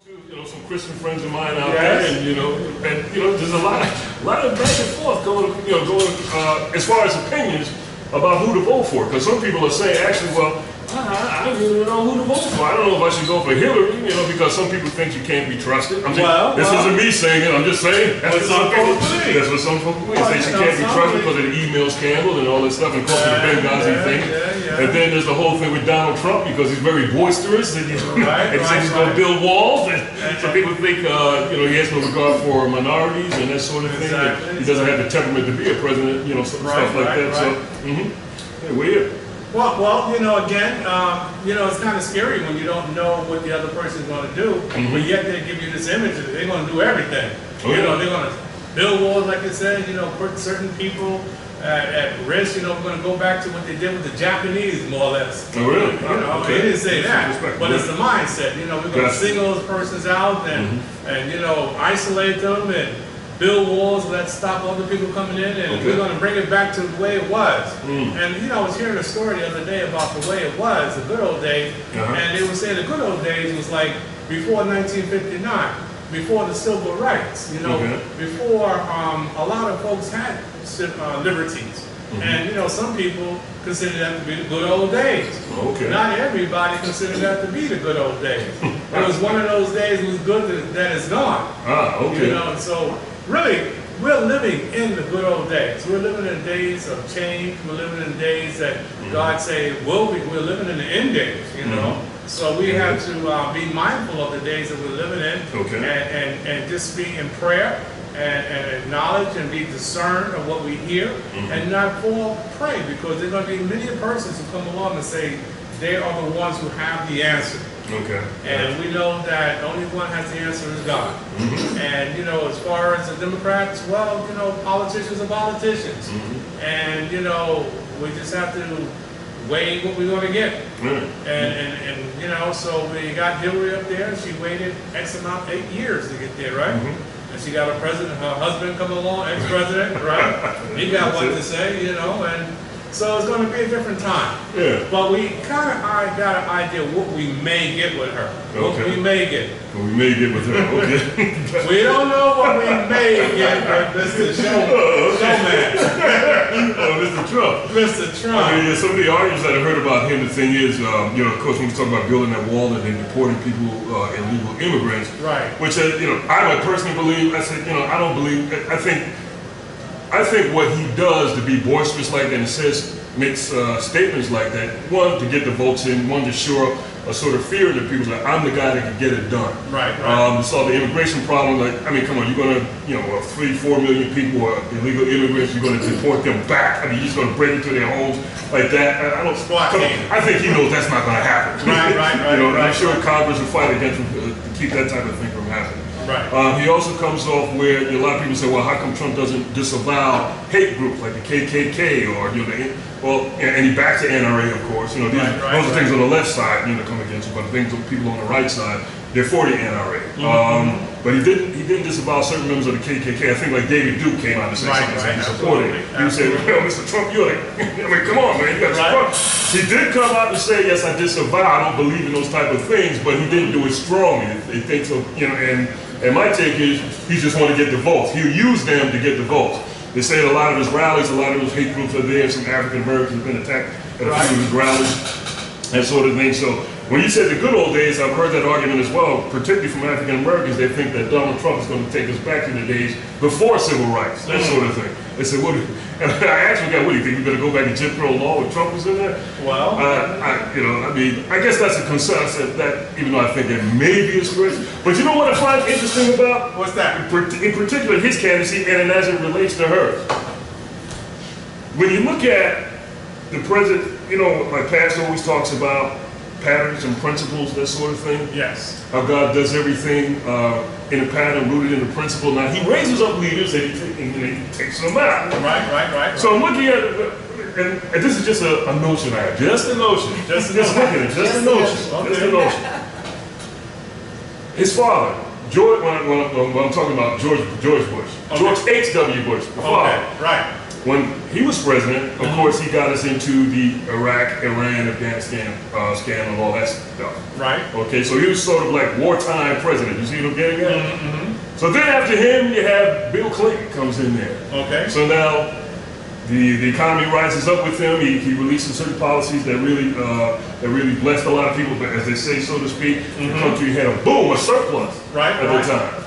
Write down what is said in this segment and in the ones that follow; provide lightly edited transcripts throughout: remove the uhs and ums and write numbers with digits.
You know, some Christian friends of mine out there, and there's a lot of back and forth going, as far as opinions about who to vote for. Because some people are saying, actually, well, I don't even know who to vote for. I don't know if I should go for Hillary, because some people think you can't be trusted. This isn't me saying it. I'm just saying that's what some people believe. That's what some people believe. Say she can't be trusted because of the email scandal and all this stuff, and close to the Benghazi thing. And then there's the whole thing with Donald Trump because he's very boisterous and, and says he's going to build walls. And some people think he has no regard for minorities and that sort of thing. He doesn't have the temperament to be a president, stuff like that. So, weird. Well, again, it's kind of scary when you don't know what the other person is going to do, but yet they give you this image that they're going to do everything. They're going to build walls, like I said, put certain people at risk. We're going to go back to what they did with the Japanese, more or less. Oh, really? They didn't say that, but it's the mindset. We're going to single those persons out and isolate them and build walls that stop other people coming in, and we're going to bring it back to the way it was. And I was hearing a story the other day about the way it was, the good old days, and they were saying the good old days was like before 1959, before the civil rights, before a lot of folks had liberties. And some people consider that to be the good old days. Not everybody considered that to be the good old days. It was one of those days that was good that is gone. And so really, we're living in the good old days. We're living in days of change. We're living in days that God say will be. We're living in the end days, So we have to be mindful of the days that we're living in, and just be in prayer and acknowledge and be discerned of what we hear, and not fall prey, because there are going to be many persons who come along and say they are the ones who have the answer. And we know that only one has the answer is God. And as far as the Democrats, well, politicians are politicians. And we just have to weigh what we're going to get. And so we got Hillary up there, and she waited X amount, 8 years to get there, right? And she got a president, her husband coming along, ex-president, right? He got what to say, and so it's going to be a different time. But we kind of got an idea what we may get with her. What we may get. What we may get with her, We don't know what we may get with Mr. Showman. Mr. Trump. Mr. Trump. I mean, some of the arguments that I've heard about him, the thing is, of course, when we talk about building that wall and then deporting people, illegal immigrants, which, I would personally believe, I said, I don't believe, I think what he does to be boisterous like that and makes statements like that, one, to get the votes in, one, to shore up a sort of fear in the people that I'm the guy that can get it done. Solve the immigration problem. Come on, you're going to, 3-4 million people who are illegal immigrants, you're going to deport them back. You're just going to break into their homes like that. I think he knows that's not going to happen. I'm sure Congress will fight against him to keep that type of thing from happening. He also comes off where a lot of people say, well, how come Trump doesn't disavow hate groups like the KKK or, and he backs the NRA, of course. Those are things on the left side, come against him, but things people on the right side, they're for the NRA. But he didn't disavow certain members of the KKK. I think like David Duke came out and said something, he supported it. He said, well, Mr. Trump, you're like, come on, man, you got to support. He did come out and say, yes, I disavow, I don't believe in those type of things, but he didn't do it strongly. He thinks so, and my take is, he just want to get the votes. He'll use them to get the votes. They say at a lot of his rallies, a lot of those hate groups are there, some African Americans have been attacked at a few of his rallies, that sort of thing. So when you said the good old days, I've heard that argument as well, particularly from African Americans. They think that Donald Trump is going to take us back to the days before civil rights, that sort of thing. They said, and I actually got, what do you think, we're going to go back to Jim Crow law when Trump was in there? Well, I guess that's a concern. I said that, even though I think that may be a stretch. But you know what I find interesting about? What's that? In particular, his candidacy, and as it relates to her. When you look at the president, my pastor always talks about patterns and principles, that sort of thing. Yes. How God does everything in a pattern rooted in a principle. Now, he raises up leaders and he takes them out. Right. So I'm looking at it, and this is just a notion I have. Just a notion. Just a notion. His father, George, when I'm talking about George Bush, George H.W. Bush, the father. when he was president, of course, he got us into the Iraq, Iran, Afghanistan scandal and all that stuff. Right. Okay, so he was sort of like wartime president. You see what I'm getting at? So then after him, you have Bill Clinton comes in there. Okay. So now the economy rises up with him. He releases certain policies that really blessed a lot of people. But as they say, so to speak, the country had a boom, a surplus at the time.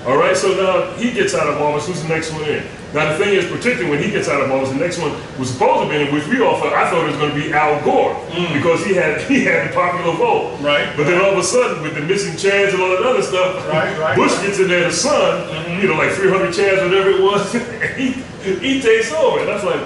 All right, so now he gets out of office. Who's the next one in? Now the thing is, particularly when he gets out of office, the next one was supposed to be, in which we all thought, I thought it was going to be Al Gore because he had the popular vote. Right. But then all of a sudden, with the missing chance and all that other stuff, Bush gets in there, the son, you know, like 300 chance, whatever it was, and he takes over. And that's like,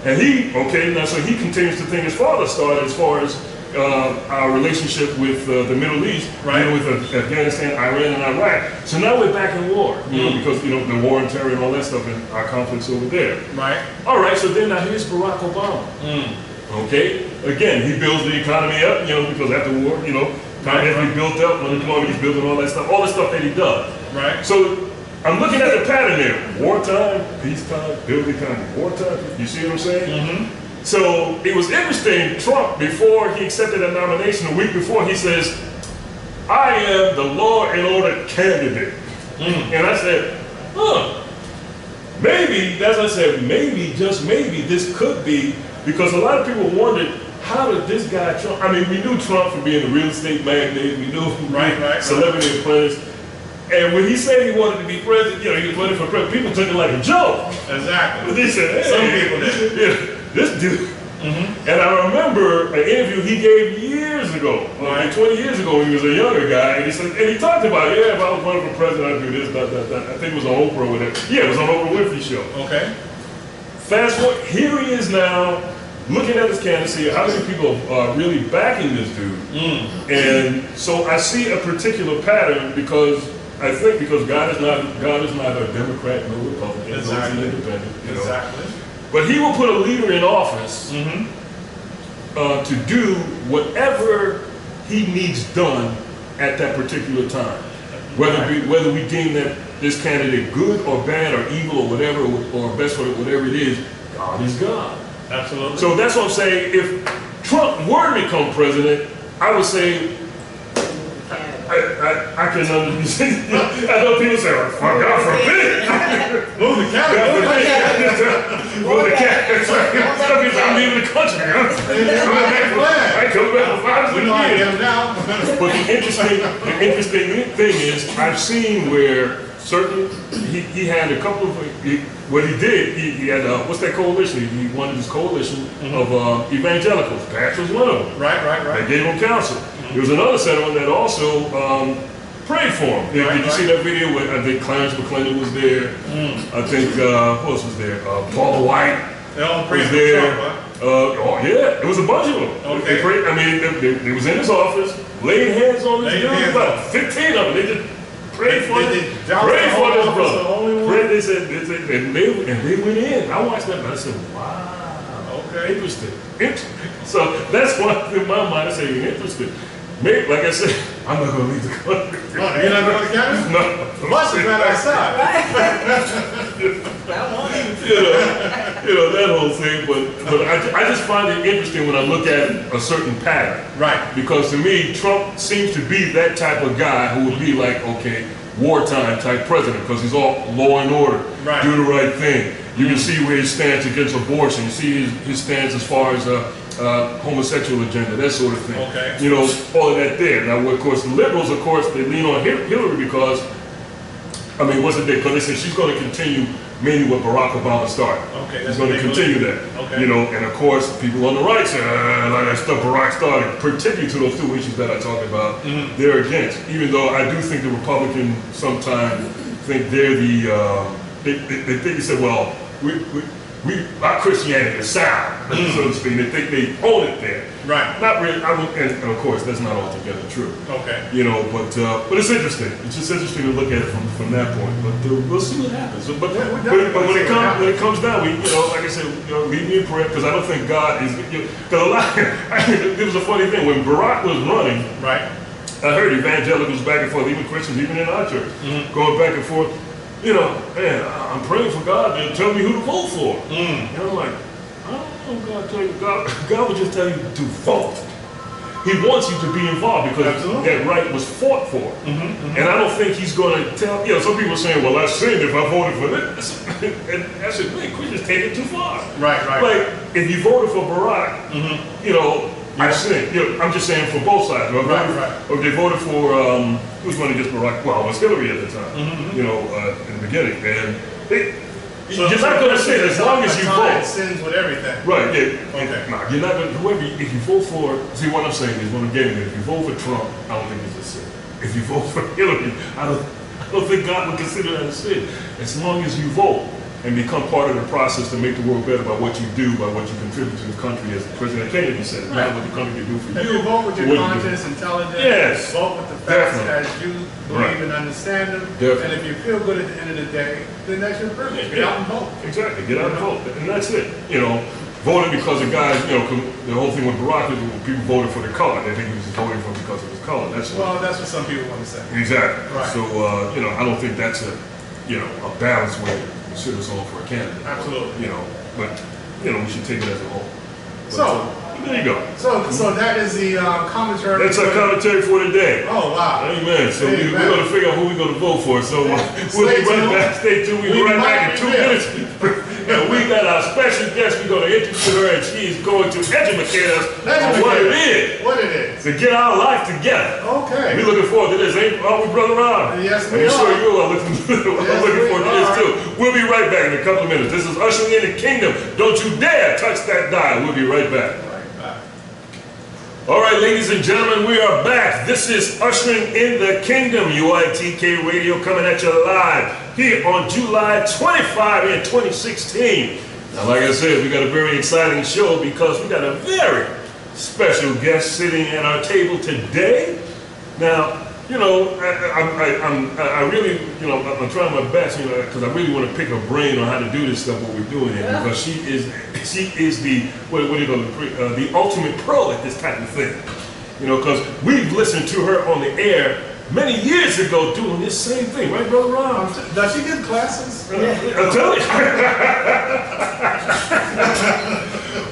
And now so he continues to think his father started as far as our relationship with the Middle East, you know, with Afghanistan, Iran, and Iraq. So now we're back in war, you know, because the war and terror and all that stuff and our conflicts over there. Right. All right. So then now here's Barack Obama. Okay. Again, he builds the economy up, you know, because after war, you know, economy has to be built up, unemployment is building all that stuff that he does. Right. So I'm looking at the pattern there: wartime, peacetime, build the economy. Wartime. You see what I'm saying? So it was interesting, Trump, before he accepted that nomination, a week before, he says, I am the law and order candidate. And I said, maybe, as I said, maybe, just maybe, this could be, because a lot of people wondered, how did this guy, Trump, I mean, we knew Trump for being a real estate magnate, we knew him celebrity apprentice, and when he said he wanted to be president, you know, he was running for president, people took it like a joke. Exactly. But they said, hey, some people did. This dude, and I remember an interview he gave years ago, like 20 years ago when he was a younger guy, and he said, and he talked about, if I was running for president, I'd do this, that. I think it was on Oprah or whatever. Yeah, it was on Oprah Winfrey show. Okay. Fast forward, here he is now, looking at his candidacy, how many people are really backing this dude. And so I see a particular pattern because God is not a Democrat, no Republican, no independent. You know. Exactly. But he will put a leader in office to do whatever he needs done at that particular time. Whether we deem that this candidate good or bad or evil or whatever, or best for whatever it is, God is God. Absolutely. So that's what I'm saying. If Trump were to become president, I would say, I can understand. I know people say, oh, God forbid. Move the cat. Move the cat. I'm leaving the country. I'm coming back for 5 years. But the interesting thing is, I've seen where he had a couple of, what he did, he had, what's that coalition? He wanted this coalition of evangelicals. Patch was one of them. Right. They gave him counsel. There was another set of them that also prayed for him. Did you see that video where I think Clarence McClendon was there? I think, who else was there? Paul White was there. It was a bunch of them. Okay. They prayed, I mean, they was in his office, laid hands on this dude, about 15 of them. They just prayed for this brother. They said, and they went in. I watched that and I said, wow, okay, interesting. So that's why in my mind I say interesting. Maybe, like I said, I'm not going to leave the country. You're not going to Canada? No. Bus is right outside. you know, that whole thing. But I just find it interesting when I look at a certain pattern. Right. Because to me, Trump seems to be that type of guy who would be like, okay, wartime type president, because he's all law and order, do the right thing. You can see where he stands against abortion. You see his stance as far as homosexual agenda, that sort of thing. Okay. You know, all of that there. Now, of course, the liberals, of course, they lean on Hillary because, I mean, what's it there? Because they said she's going to continue mainly what Barack Obama started. Okay. He's going to continue that. Okay. You know, and of course, people on the right say, like that stuff Barack started, particularly to those two issues that I talked about, they're against. Even though I do think the Republicans sometimes think they're the, they think they said, well, our Christianity is sound, so to speak. They think they own it there. Right. Not really. And of course, that's not altogether true. Okay. You know, but it's interesting. It's just interesting to look at it from that point. But we'll see what happens. But when it comes down, we, you know, like I said, you know, leave me in prayer, because I don't think God is. Because a lot. It was a funny thing when Barack was running. Right. I heard evangelicals back and forth, even Christians, even in our church, going back and forth. you know, man, I'm praying for God to tell me who to vote for. And I'm like, I don't know, God tell you, God will just tell you to vote. He wants you to be involved because that right was fought for. And I don't think he's going to tell, you know, some people are saying, well, I sinned if I voted for this. And I said, man, Christians take it too far. Right. Like, if you voted for Barack, you know, you sinned. You know, I'm just saying for both sides. Right. Or if they voted for, who was going against Barack? Well, it was Hillary at the time, you know, in the beginning. And you're not going to sin as long as you vote. Sins with everything. Right, yeah. Okay. Nah, you're not going to, whoever, if you vote for, see what I'm saying is, when I'm getting it, if you vote for Trump, I don't think it's a sin. If you vote for Hillary, I don't think God would consider that a sin. As long as you vote and become part of the process to make the world better by what you do, by what you contribute to the country, as President Kennedy said, it's not what the country can do for you. If you vote with your conscience, intelligence, vote with the facts as you believe and understand them, and if you feel good at the end of the day, then that's your privilege. Get out and vote. Exactly, get out and vote, and that's it. You know, voting because of guys, you know, the whole thing with Barack is people voted for the color. They think he was just voting for because of his color. That's what some people want to say. Exactly. Right. So, you know, I don't think that's a balanced way to consider someone for a candidate. Absolutely. You know, but you know, we should take it as a whole. But, so there you go. So that is the commentary. That's our commentary for today. Oh wow. Amen. So we're going to figure out who we're going to vote for. So we'll be right back. Stay tuned. We'll be right back in 2 minutes. And we got our special guest. We're going to introduce her, and she's going to educate us on what it is. What it is. To get our life together. Okay. We're looking forward to this, ain't we, Brother Ron? Yes, we are. I'm sure you are looking forward to this too. We'll be right back in a couple of minutes. This is Ushering in the Kingdom. Don't you dare touch that dial. We'll be right back. All right, ladies and gentlemen, we are back. This is Ushering in the Kingdom, UITK Radio, coming at you live here on July 25 in 2016. Now, like I said, we got a very exciting show because we got a very special guest sitting at our table today. Now, you know, I really, you know, I'm trying my best, you know, because I really want to pick her brain on how to do this stuff, what we're doing here, because she is the, what do you call it, the ultimate pro at this type of thing. You know, because we've listened to her on the air many years ago doing this same thing, right, Brother Ron? Does she give classes? I'll tell you.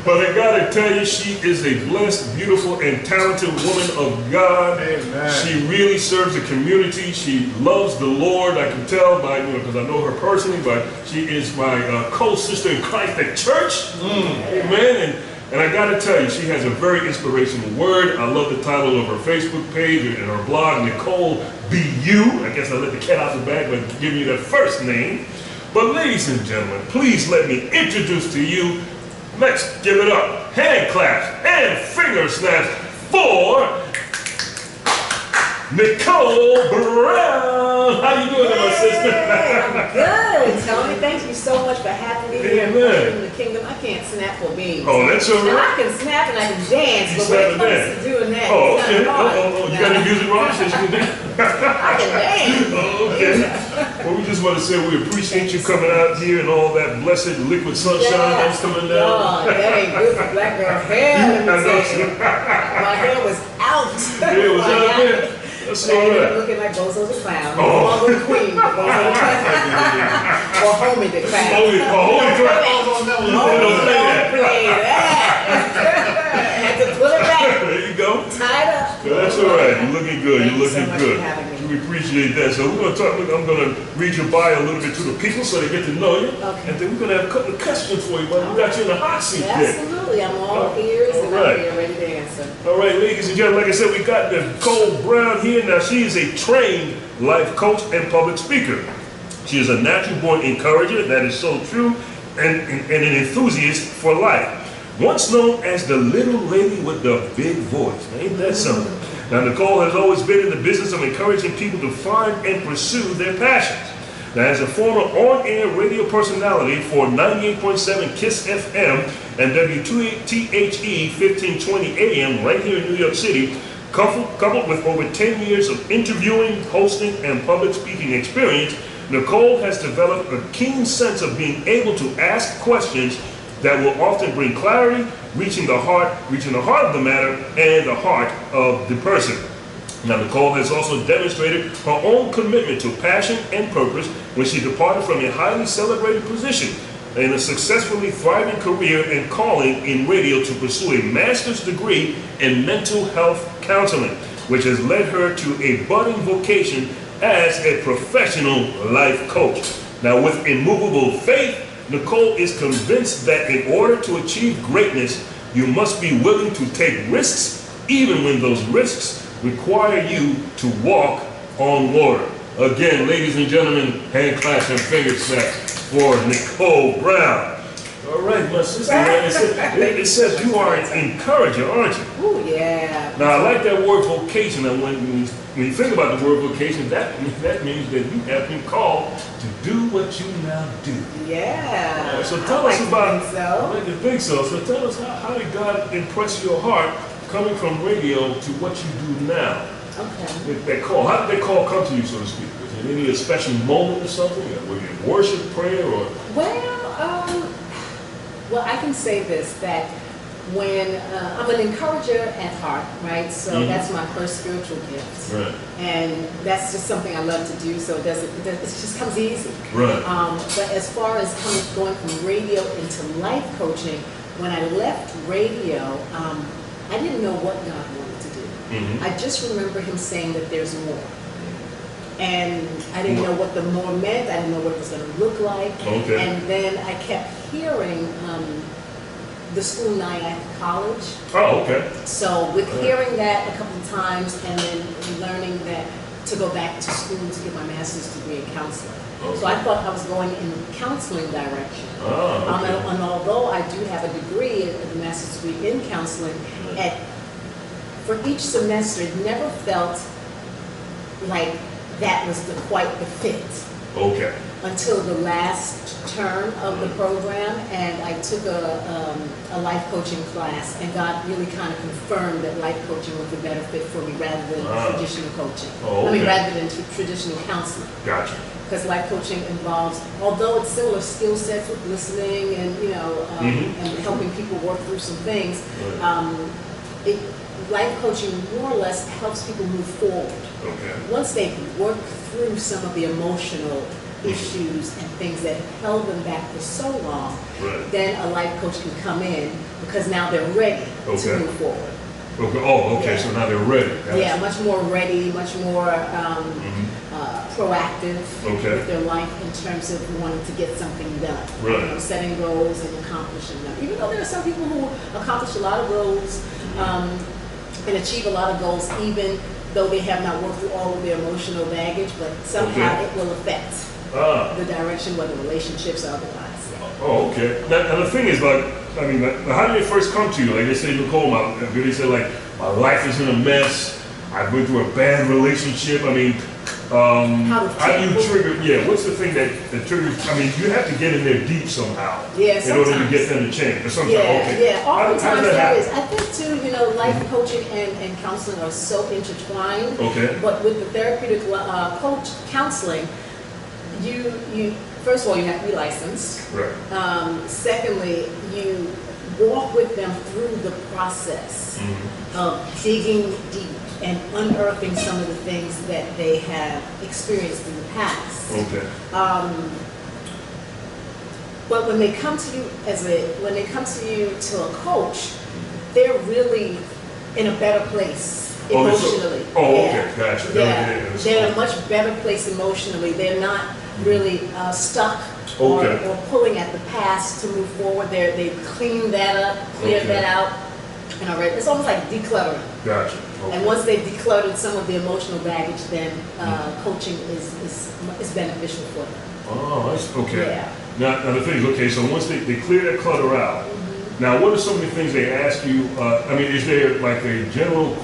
But I gotta tell you, she is a blessed, beautiful, and talented woman of God. Amen. She really serves the community. She loves the Lord. I can tell by, you know, because I know her personally, but she is my co-sister in Christ at church. Amen. And I gotta tell you, she has a very inspirational word. I love the title of her Facebook page and her blog, NICOLE BU. I guess I let the cat out the bag by giving you that first name. But ladies and gentlemen, please let me introduce to you, let's give it up, hand claps and finger snaps for NICOLE Brown. How you doing, my sister? I'm good, Tony. Thank you so much for having me here in the Kingdom. I can't snap for me. Oh, that's all right. I can snap and I can dance, but when it comes to doing that, oh, it's okay. not You got the music wrong? I can dance. Oh, okay. Well, we just want to say we appreciate you coming out here and all that blessed liquid sunshine that's coming down. Oh, that ain't good for black girl hair. My hair was out. Yeah, it was out there. That's all right. Looking like Bozo the Clown. Oh. Or Queen, Bozo the Clown. Or Homie the Clown. Homie the Clown. Don't play that. Had to pull it back. There you go. Tied up. That's all right. You're looking good. Thank You're looking so good. For having me. We appreciate that. So we're going to talk. I'm going to read your bio a little bit to the people so they get to know you. Okay. And then we're going to have a couple of questions for you. But we got you in the hot seat there. Absolutely. I'm all ears and I'm here ready to answer. All right, ladies and gentlemen, like I said, we got NICOLE Brown here. Now, she is a trained life coach and public speaker. She is a natural-born encourager, that is so true, and an enthusiast for life. Once known as the little lady with the big voice. Ain't that something? Now, NICOLE has always been in the business of encouraging people to find and pursue their passions. Now, as a former on-air radio personality for 98.7 KISS FM and WTHE 1520 AM right here in New York City, coupled with over 10 years of interviewing, hosting, and public speaking experience, NICOLE has developed a keen sense of being able to ask questions that will often bring clarity, reaching the heart of the matter and the heart of the person. Now, Nicole has also demonstrated her own commitment to passion and purpose when she departed from a highly celebrated position in a successfully thriving career and calling in radio to pursue a master's degree in mental health counseling, which has led her to a budding vocation as a professional life coach. Now, with immovable faith, Nicole is convinced that in order to achieve greatness, you must be willing to take risks, even when those risks require you to walk on water. Again, ladies and gentlemen, hand claps and finger snaps for Nicole Brown. All right, my sister, it says you are an encourager, aren't you? Oh, yeah. Now, I like that word vocation. And when you think about the word vocation, that means that you have been called to do what you now do. Yeah. So tell us about, I like you think so. So tell us, how did God impress your heart coming from radio to what you do now? Okay. That call, how did that call come to you, so to speak? Was it any special moment or something? Were you in worship, prayer, or? Well, I can say this, that when I'm an encourager at heart, right? So that's my first spiritual gift. Right. And that's just something I love to do, so it just comes easy. Right. But as far as going from radio into life coaching, when I left radio, I didn't know what God wanted to do. I just remember him saying that there's more. And I didn't know what the more meant. I didn't know what it was going to look like. Okay. And then I kept hearing the school NICOLE. Oh, okay. So with hearing that a couple of times and then learning that to go back to school to get my master's degree in counseling. Okay. So I thought I was going in the counseling direction. Oh, okay. And although I do have a degree, a master's degree in counseling, for each semester it never felt like that was quite the fit. Okay. Until the last term of the program, and I took a life coaching class, and God really kind of confirmed that life coaching was a better fit for me rather than traditional coaching. Oh, okay. I mean, rather than traditional counseling. Gotcha. Because life coaching involves, although it's similar skill sets with listening and and helping people work through some things, life coaching more or less helps people move forward. Okay. Once they've worked through some of the emotional issues and things that held them back for so long, then a life coach can come in because now they're ready to move forward. Okay. Oh, okay. Yeah. So now they're ready. Yeah, much more ready, much more proactive with their life in terms of wanting to get something done. Right. You know, setting goals and accomplishing them. Even though there are some people who accomplish a lot of goals and achieve a lot of goals, even though they have not worked through all of their emotional baggage, but somehow it will affect the direction, whether relationships or otherwise. Oh, okay. Now the thing is, like, I mean, how did it first come to you? Like they say, Nicole, they say, like, my life is in a mess. I've been through a bad relationship. I mean, how do you trigger? Yeah, what's the thing that triggers? I mean, you have to get in there deep somehow in order to get them to change. Or sometimes, Oftentimes there is. I think too, life coaching and counseling are so intertwined. Okay. But with the therapeutic counseling, you first of all, you have to be licensed. Right. Secondly, you walk with them through the process of digging deep and unearthing some of the things that they have experienced in the past. Okay. But when they come to you to a coach, they're really in a better place emotionally. Okay, gotcha. They're in a much better place emotionally. They're not really stuck or pulling at the past to move forward. They clean that up, clear that out, and it's almost like decluttering. Gotcha. And once they've decluttered some of the emotional baggage, then coaching is beneficial for them. Oh, that's okay. Yeah. Now the thing is, so once they clear that clutter out, now what are some of the things they ask you? I mean, is there like a general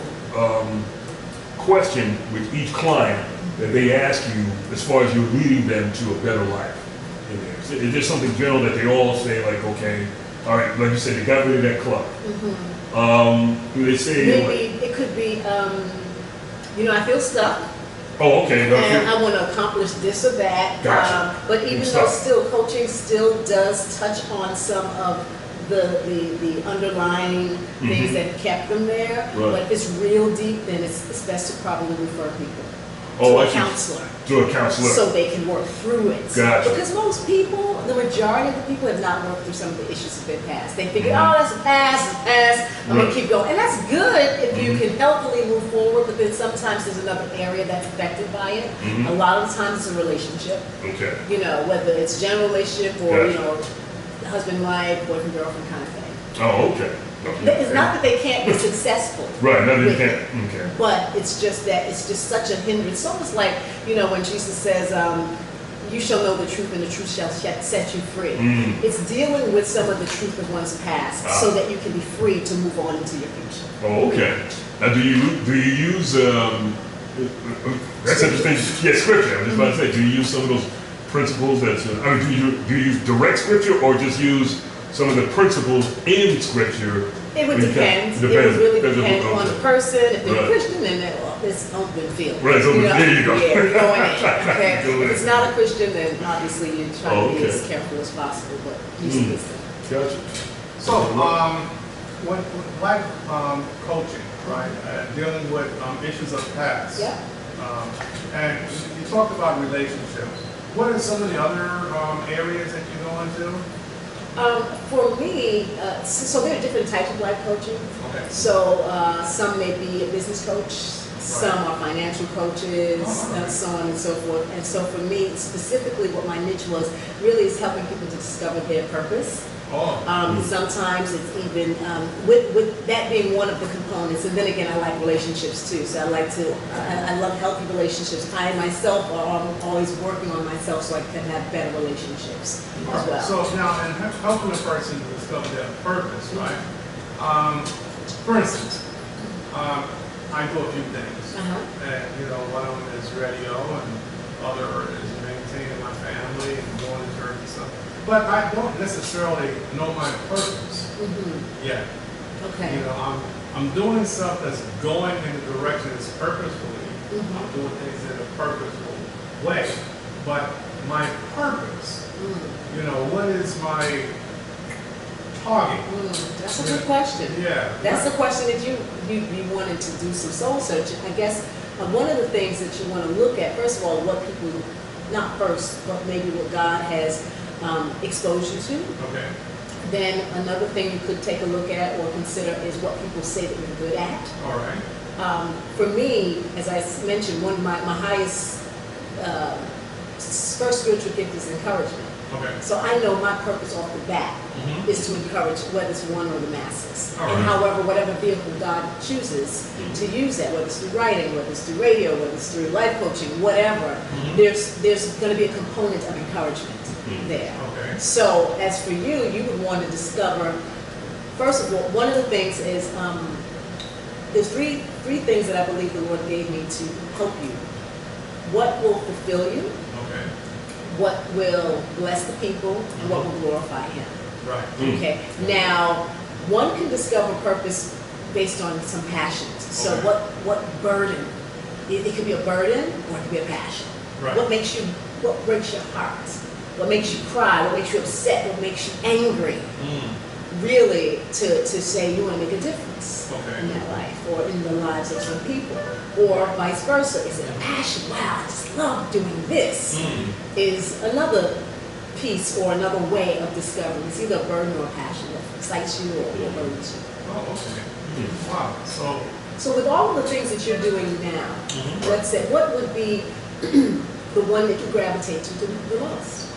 question with each client that they ask you as far as you're leading them to a better life? Is there something general that they all say, like, okay, all right, like you said, they got rid of that clutter? Do they say maybe it could be, I feel stuck. Oh, okay. And I want to accomplish this or that. Gotcha. But even though still coaching still does touch on some of the underlying things that kept them there. But if it's real deep, then it's best to probably refer people to a counselor. To a counselor. So they can work through it. Gotcha. Because most people, the majority of the people have not worked through some of the issues of their past. They figure, oh, that's a past, I'm going to keep going. And that's good if you can healthily move forward, but then sometimes there's another area that's affected by it. A lot of the times it's a relationship. Okay. You know, whether it's a general relationship or, you know, husband, wife, boyfriend, girlfriend kind of thing. Oh, okay. It's not that they can't be successful. Right, no, they can't. Okay. But it's just that it's just such a hindrance. It's almost like, you know, when Jesus says, you shall know the truth and the truth shall set you free. It's dealing with some of the truth of one's past so that you can be free to move on into your future. Oh, okay. Now, do you use, that's interesting. Yeah, scripture. I was just about to say, do you use some of those principles that, I mean, do you use direct scripture or just use some of the principles in scripture? It would depend. It would really depend on the person. If they're a Christian, then it's open field. Right, so there you go. Yeah, you're going in. Okay. If it's not a Christian, then obviously you try to be as careful as possible, but use wisdom. Gotcha. So, when life coaching, right, dealing with issues of the past. Yeah. And you talked about relationships. What are some of the other areas that you go into? For me, so there are different types of life coaching. Okay. So some may be a business coach, some are financial coaches, and so on and so forth. And so for me, specifically what my niche was, really is helping people to discover their purpose. Sometimes it's even, with that being one of the components, and then again, I like relationships too. So I love healthy relationships. I myself am always working on myself so I can have better relationships as well. So now, in helping a person to discover their purpose, right? For instance, I do a few things. And, you know, one of them is radio, and other is maintaining my family and going to church and stuff. But I don't necessarily know my purpose yet. Okay. You know, I'm doing stuff that's going in the direction that's purposefully. I'm doing things in a purposeful way. But my purpose, you know, what is my target? That's a good question. Yeah. That's the question that you wanted to do some soul searching. I guess one of the things that you want to look at, first of all, what people, not first, but maybe what God has expose you to. Okay. Then another thing you could take a look at or consider is what people say that you're good at. All right. For me, as I mentioned, one of my highest first spiritual gift is encouragement. Okay. So I know my purpose off the bat is to encourage, whether it's one or the masses. All and right. however, whatever vehicle God chooses to use that, whether it's through writing, whether it's through radio, whether it's through life coaching, whatever, there's going to be a component of encouragement there. Okay. So as for you, you would want to discover, first of all, one of the things is, there's three things that I believe the Lord gave me to help you. What will fulfill you? Okay. What will bless the people, and what will glorify Him. Right. Okay. Now, one can discover purpose based on some passions. So what burden? It could be a burden, or it could be a passion. Right. What breaks your heart? What makes you cry? What makes you upset? What makes you angry? Really, to say you want to make a difference in that life, or in the lives of some people, or vice versa. Is it a passion? Wow, I just love doing this. Is another piece or another way of discovering. It's either a burden or a passion that excites you or burdens you. Oh, okay. Wow. So with all of the things that you're doing now, let's say, what would be the one that you gravitate to the most?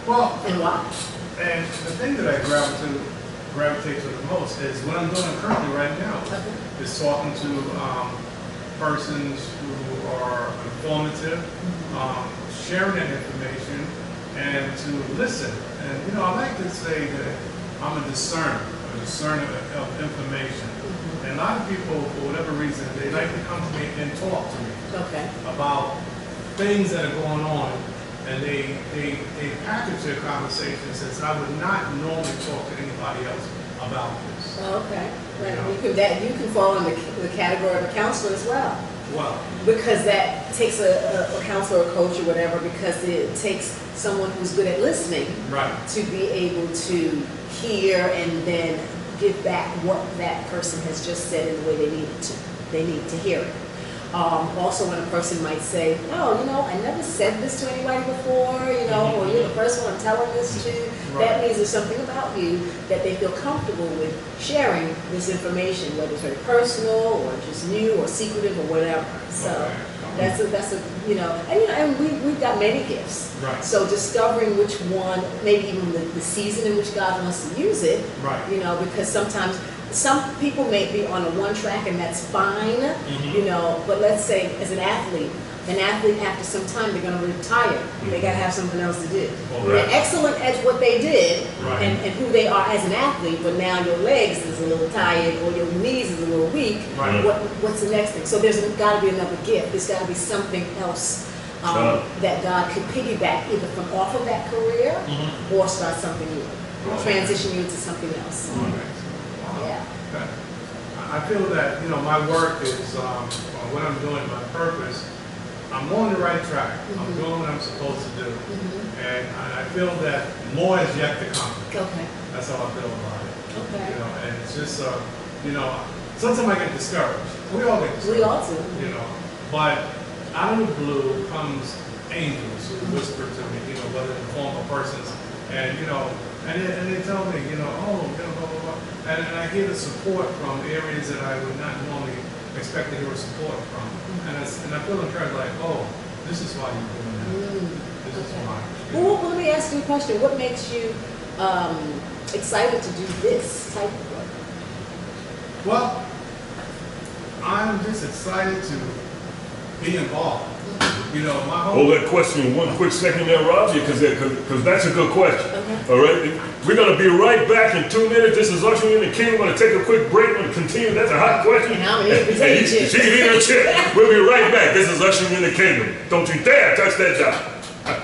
Well, and why? And the thing that I gravitate to the most is what I'm doing currently right now. Is talking to persons who are informative, sharing that information, and to listen. And you know, I like to say that I'm a discerner of information. And a lot of people, for whatever reason, they like to come to me and talk to me about things that are going on. And they package their conversation since I would not normally talk to anybody else about this. Okay. You can fall in the category of a counselor as well. Wow. Because that takes a counselor or coach or whatever, because it takes someone who's good at listening to be able to hear and then give back what that person has just said in the way they need to hear it. Also, when a person might say, "Oh, I never said this to anybody before," or "You're the first one I'm telling this to," that means there's something about you that they feel comfortable with sharing this information, whether it's very personal or just new or secretive or whatever. So that's a and we've got many gifts. Right. So discovering which one, maybe even the season in which God wants to use it. Right. Because sometimes. Some people may be on a one track, and that's fine, but let's say as an athlete after some time, they're going to retire. They got to have something else to do. They're excellent at what they did and who they are as an athlete, but now your legs is a little tired or your knees is a little weak. What's the next thing? So there's got to be another gift. There's got to be something else that God could piggyback either from off of that career or start something new, transition you into something else. Yeah. I feel that my work is what I'm doing, my purpose. I'm on the right track. I'm doing what I'm supposed to do, and I feel that more is yet to come. Okay. That's how I feel about it. Okay. And it's just sometimes I get discouraged. We all get discouraged. We all do. But out of the blue comes angels who whisper to me, whether in the form of persons, and and they tell me, blah, blah, blah. And I hear the support from areas that I would not normally expect to hear support from. And I feel encouraged, like, oh, this is why you're doing that. This is why. Well, let me ask you a question. What makes you excited to do this type of work? Well, I'm just excited to be involved. My whole... Hold that question 1 quick second there, Roger, because that's a good question. All right? We're going to be right back in 2 minutes. This is Ushering in the Kingdom. We're going to take a quick break. We're going to continue. That's a hot question. And I'm going to eat a She can eat her chip. We'll be right back. This is Ushering in the Kingdom. Don't you dare touch that job.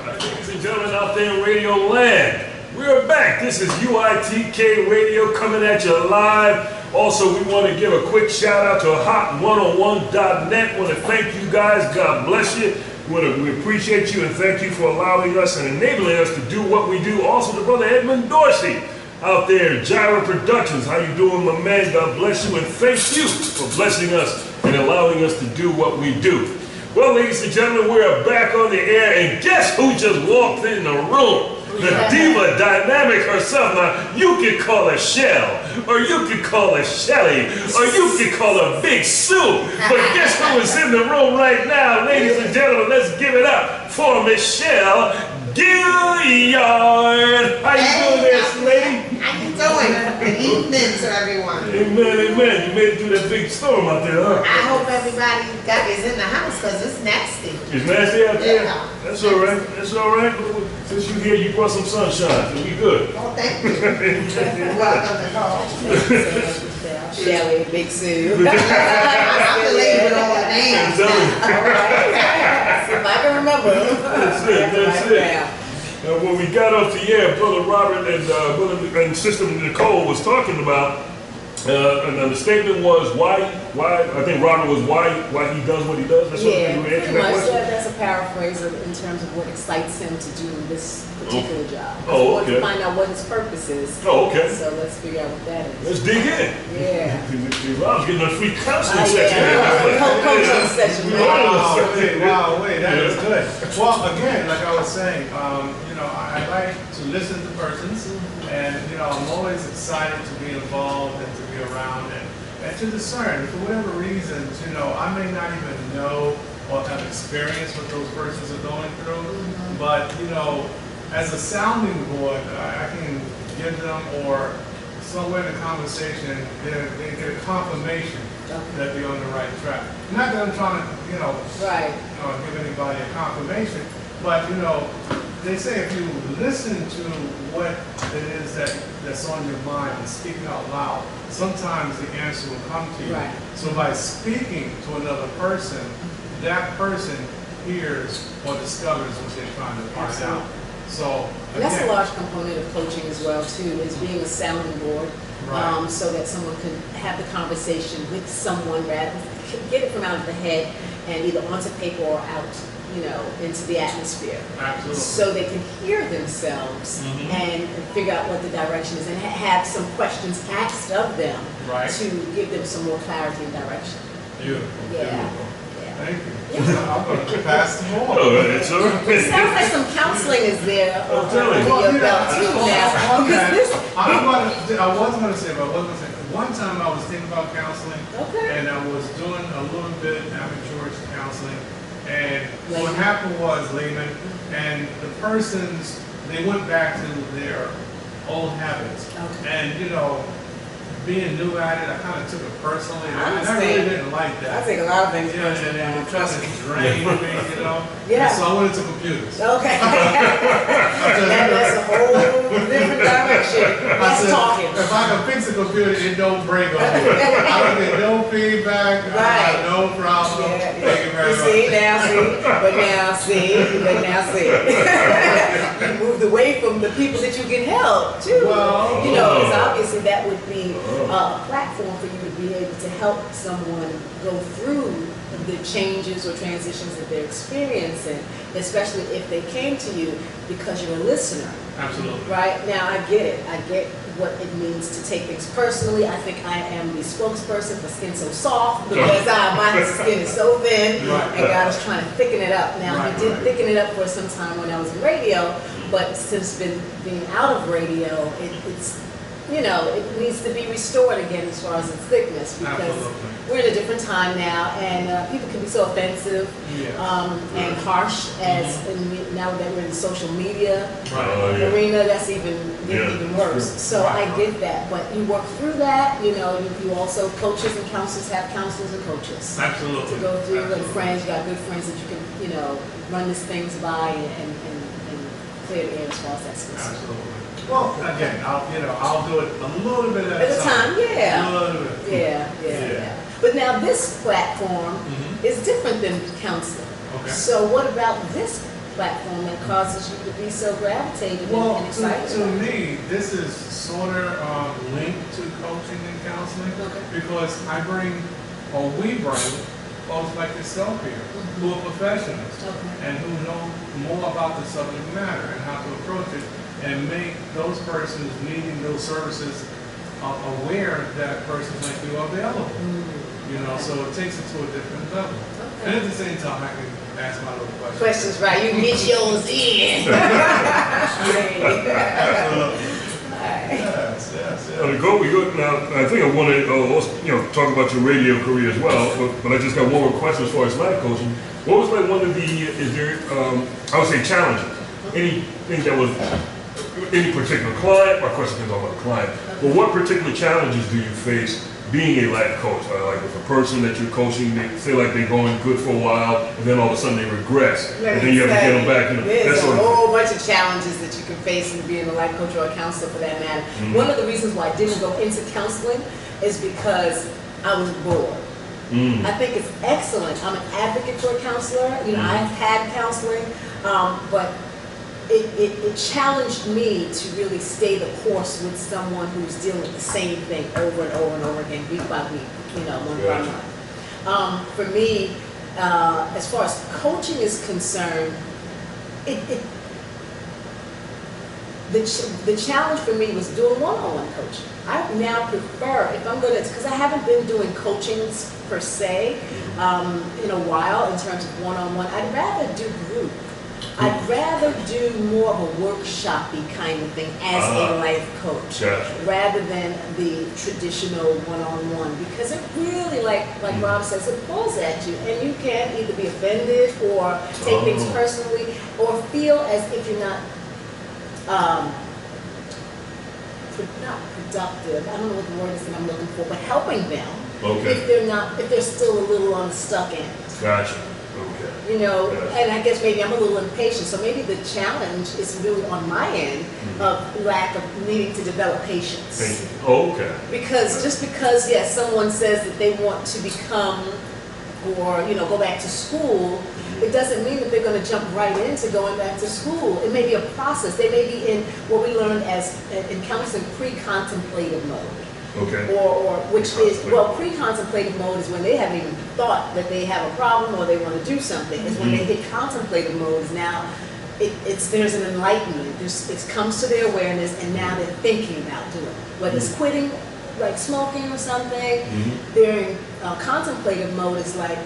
Ladies and gentlemen out there in Radio Land, we're back. This is UITK Radio coming at you live. Also, we want to give a quick shout out to hot101.net. Want to thank you guys. God bless you. We appreciate you and thank you for allowing us and enabling us to do what we do. Also, to Brother Edmund Dorsey out there, Gyra Productions. How you doing, my man? God bless you and thank you for blessing us and allowing us to do what we do. Well, ladies and gentlemen, we're back on the air, and guess who just walked in the room? The diva dynamic herself. Now, you could call her Shell, or you could call her Shelly, or you could call her Big Sue. But guess who is in the room right now, ladies and gentlemen? Let's give it up for Michelle Gilliard. How you doing there, lady? How you doing? Good evening to everyone. Amen, amen. You made it through that big storm out there, huh? I hope everybody is in the house because it's nasty. It's nasty out there? Yeah. That's all right. That's all right. Since you're here, you brought some sunshine, so we good. Oh, thank you. You're welcome to call. Shelly, Big Sue. I'm the lady with all the names now. All right. If I can remember. That's it. That's it. When we got off the air, Brother Robert and Sister Nicole was talking about, and the statement was why I think Robert was why he does what he does. That's what you answered that question. That's a paraphrase in terms of what excites him to do this particular job. Oh, okay. To find out what his purpose is. Oh, okay. So let's figure out what that is. Let's dig in. Yeah. Rob's getting a free counseling section. Coaching session. Wow, wait, that is good. Well, again, like I was saying, I like to listen to persons, and I'm always excited to be involved and to be around and to discern. For whatever reasons, I may not even know or have experience what those persons are going through, but as a sounding board, I can give them, or somewhere in the conversation, they get a confirmation that they're on the right track. Not that I'm trying to, give anybody a confirmation, but they say if you listen to what it is that's on your mind and speak it out loud, sometimes the answer will come to you. Right. So by speaking to another person, that person hears or discovers what they're trying to find out. So that's a large component of coaching as well too, is being a sounding board so that someone could have the conversation with someone, rather get it from out of the head and either onto paper or out, into the atmosphere. Absolutely. So they can hear themselves and figure out what the direction is and have some questions asked of them to give them some more clarity and direction. Beautiful. Yeah. Beautiful. Yeah. Thank you. I'm going to pass the ball. It sounds like some counseling is there under your belt too now. I was going to say, but I wasn't going to say. One time I was thinking about counseling, and I was doing a little bit amateurish counseling, and what happened was, layman, and the persons, they went back to their old habits, and being new at it, I kind of took it personally, and I really didn't like that. I think a lot of things personally. And it tried to drain me, Yeah. And so I went into computers. Okay. And that's a whole different direction. That's talking. If I can fix a computer, it don't break on me. I don't get no feedback. I have no problem. Thank you very much. But now see. You moved away from the people that you can help too. Well, because obviously that would be a platform for you to be able to help someone go through the changes or transitions that they're experiencing, especially if they came to you because you're a listener. Absolutely. Right? Now, I get it. I get what it means to take things personally. I think I am the spokesperson for Skin So Soft because my skin is so thin and God is trying to thicken it up. Now, He did thicken it up for some time when I was in radio, but since being out of radio, it's it needs to be restored again as far as its thickness because we're in a different time now, and people can be so offensive and harsh now that we're in the social media arena. That's even worse. So I get that, but you work through that. You also, coaches and counselors have counselors and coaches. Absolutely. To go through, and friends. You got good friends that you can run these things by and clear the air as far as that's concerned. Absolutely. Well, again, I'll do it a little bit at a time. Yeah. A little bit. Yeah. But now this platform is different than counseling. Okay. So what about this platform that causes you to be so gravitated and excited? To me, this is sort of linked to coaching and counseling because we bring folks like yourself here who are professionals and who know more about the subject matter and how to approach it, and make those persons needing those services aware that persons like you are available. So it takes it to a different level. And at the same time, I can ask my little questions. Questions, right? You can get yours in. Absolutely. Yes. Nicole, now I think I want to talk about your radio career as well, but I just got one more question as far as life coaching. What was like one of the I would say challenges? Anything that was any particular client? My question is all about the client. But what particular challenges do you face being a life coach? Like with a person that you're coaching, they feel like they're going good for a while, and then all of a sudden they regress, and then you have to get them back. There's a whole bunch of challenges that you can face in being a life coach or a counselor, for that matter. One of the reasons why I didn't go into counseling is because I was bored. I think it's excellent. I'm an advocate for a counselor. I've had counseling, but it challenged me to really stay the course with someone who's dealing with the same thing over and over and over again, week by week, month by month. For me, as far as coaching is concerned, the challenge for me was doing one-on-one coaching. I now prefer, if I'm going to, because I haven't been doing coachings per se in a while in terms of one-on-one, I'd rather do group. I'd rather do more of a workshop-y kind of thing as a life coach, rather than the traditional one-on-one, because it really, like Rob says, it pulls at you, and you can either be offended or take things personally, or feel as if you're not productive. I don't know what the word is that I'm looking for, but helping them if they're still a little on the stuck end. Gotcha. And I guess maybe I'm a little impatient, so maybe the challenge is really on my end of lack of needing to develop patience. Because just because, someone says that they want to become or, go back to school, it doesn't mean that they're going to jump right into going back to school. It may be a process. They may be in what we learned as in counseling pre-contemplative mode. Okay. Or which is, well, pre-contemplative mode is when they haven't even thought that they have a problem or they want to do something. It's when they hit contemplative mode is now there's an enlightenment. It comes to their awareness, and now they're thinking about doing it. Whether it's quitting, like smoking or something, they're in contemplative mode. Is like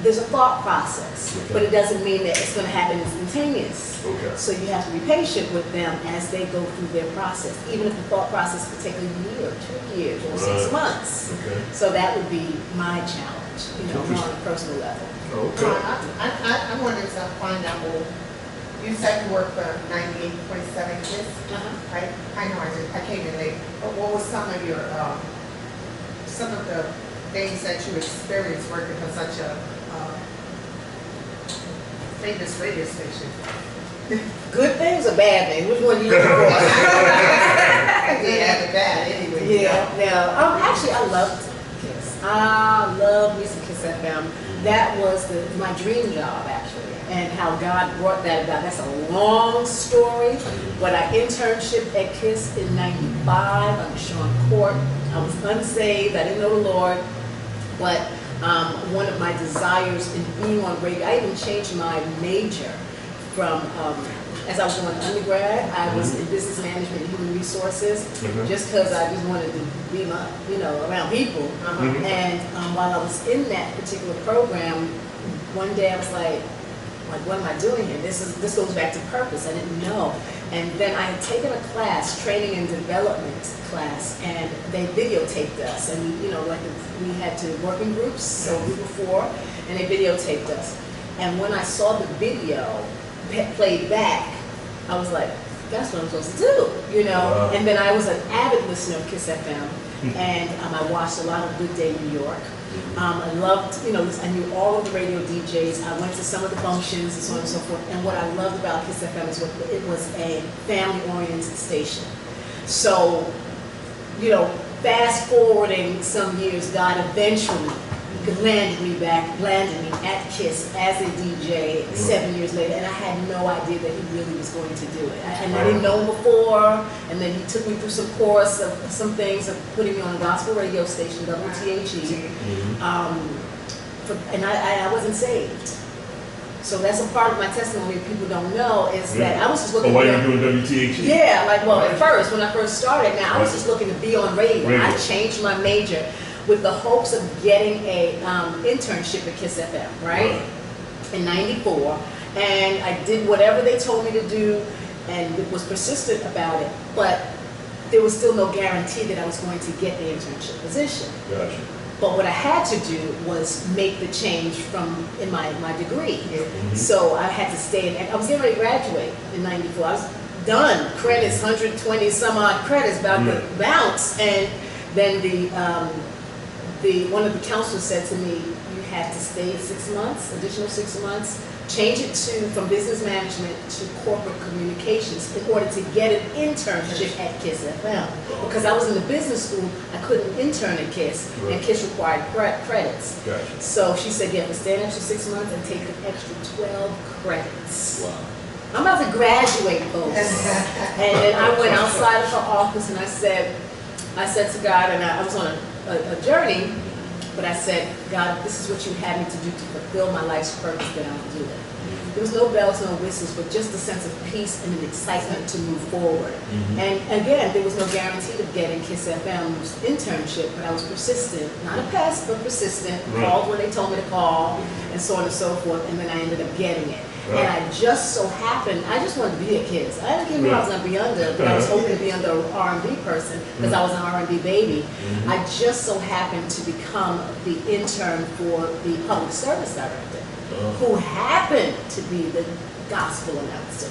there's a thought process, but it doesn't mean that it's going to happen instantaneous. Okay. So you have to be patient with them as they go through their process, even if the thought process could take a year, 2 years, or 6 months. Okay. So that would be my challenge, more on a personal level. Okay. I wanted to find out, well, you said you work for 98.7 KISS, right? I know I came in late, but what was some of the things that you experienced working for such a famous radio station? Good things or bad things? Which one do you look for? Yeah, the bad anyway. Yeah. Actually, I loved KISS. I love music KISS FM. That was my dream job, actually, and how God brought that about. That's a long story, but I internship at KISS in '95 under Sean Court. I was unsaved. I didn't know the Lord, but one of my desires in being on radio, I even changed my major from, as I was doing undergrad, I was in business management and human resources, just because I just wanted to be around people. And while I was in that particular program, one day I was like, what am I doing here? This goes back to purpose. I didn't know. And then I had taken a class, training and development class, and they videotaped us. And we had to work in groups, so we were 4, and they videotaped us. And when I saw the video played back, I was like, that's what I'm supposed to do, Wow. And then I was an avid listener of KISS FM, and I watched a lot of Good Day New York. I loved, I knew all of the radio DJs. I went to some of the functions and so on and so forth. And what I loved about KISS FM is it was a family-oriented station. So, fast forwarding some years, God eventually landed me at KISS as a DJ 7 years later, and I had no idea that he really was going to do it. And I didn't know him before, and then he took me through some course of some things of putting me on a gospel radio station, WTHE, and I wasn't saved. So that's a part of my testimony that people don't know is that I was just looking. Why you were doing WTHE? Yeah, at first, when I first started, I was just looking to be on radio. I changed my major with the hopes of getting a internship at KISS FM, right? In '94, and I did whatever they told me to do, and was persistent about it. But there was still no guarantee that I was going to get the internship position. Gotcha. But what I had to do was make the change in my degree. So I had to stay, and I was getting ready to graduate in '94. I was done, credits, 120 some odd credits, about to bounce, and then one of the counselors said to me, you have to stay 6 months, additional 6 months, change it from business management to corporate communications in order to get an internship at KISS FM. Because I was in the business school, I couldn't intern at KISS, and KISS required credits. Gotcha. So she said you have to stay an extra 6 months and take an extra 12 credits. Wow. I'm about to graduate, folks. And then I went outside of her office and I said to God, and I was on a journey, but I said, God, if this is what you had me to do to fulfill my life's purpose, then I'll do it. There was no bells, no whistles, but just a sense of peace and an excitement to move forward. And again, there was no guarantee of getting KISS FM's internship, but I was persistent, not a pest, but persistent, called when they told me to call, and so on and so forth, and then I ended up getting it. And I just so happened, I just wanted to be a KISS. I didn't care who I was going to be under, but I was hoping to be under an R&B person because I was an R&B baby. I just so happened to become the intern for the public service director, who happened to be the gospel announcer.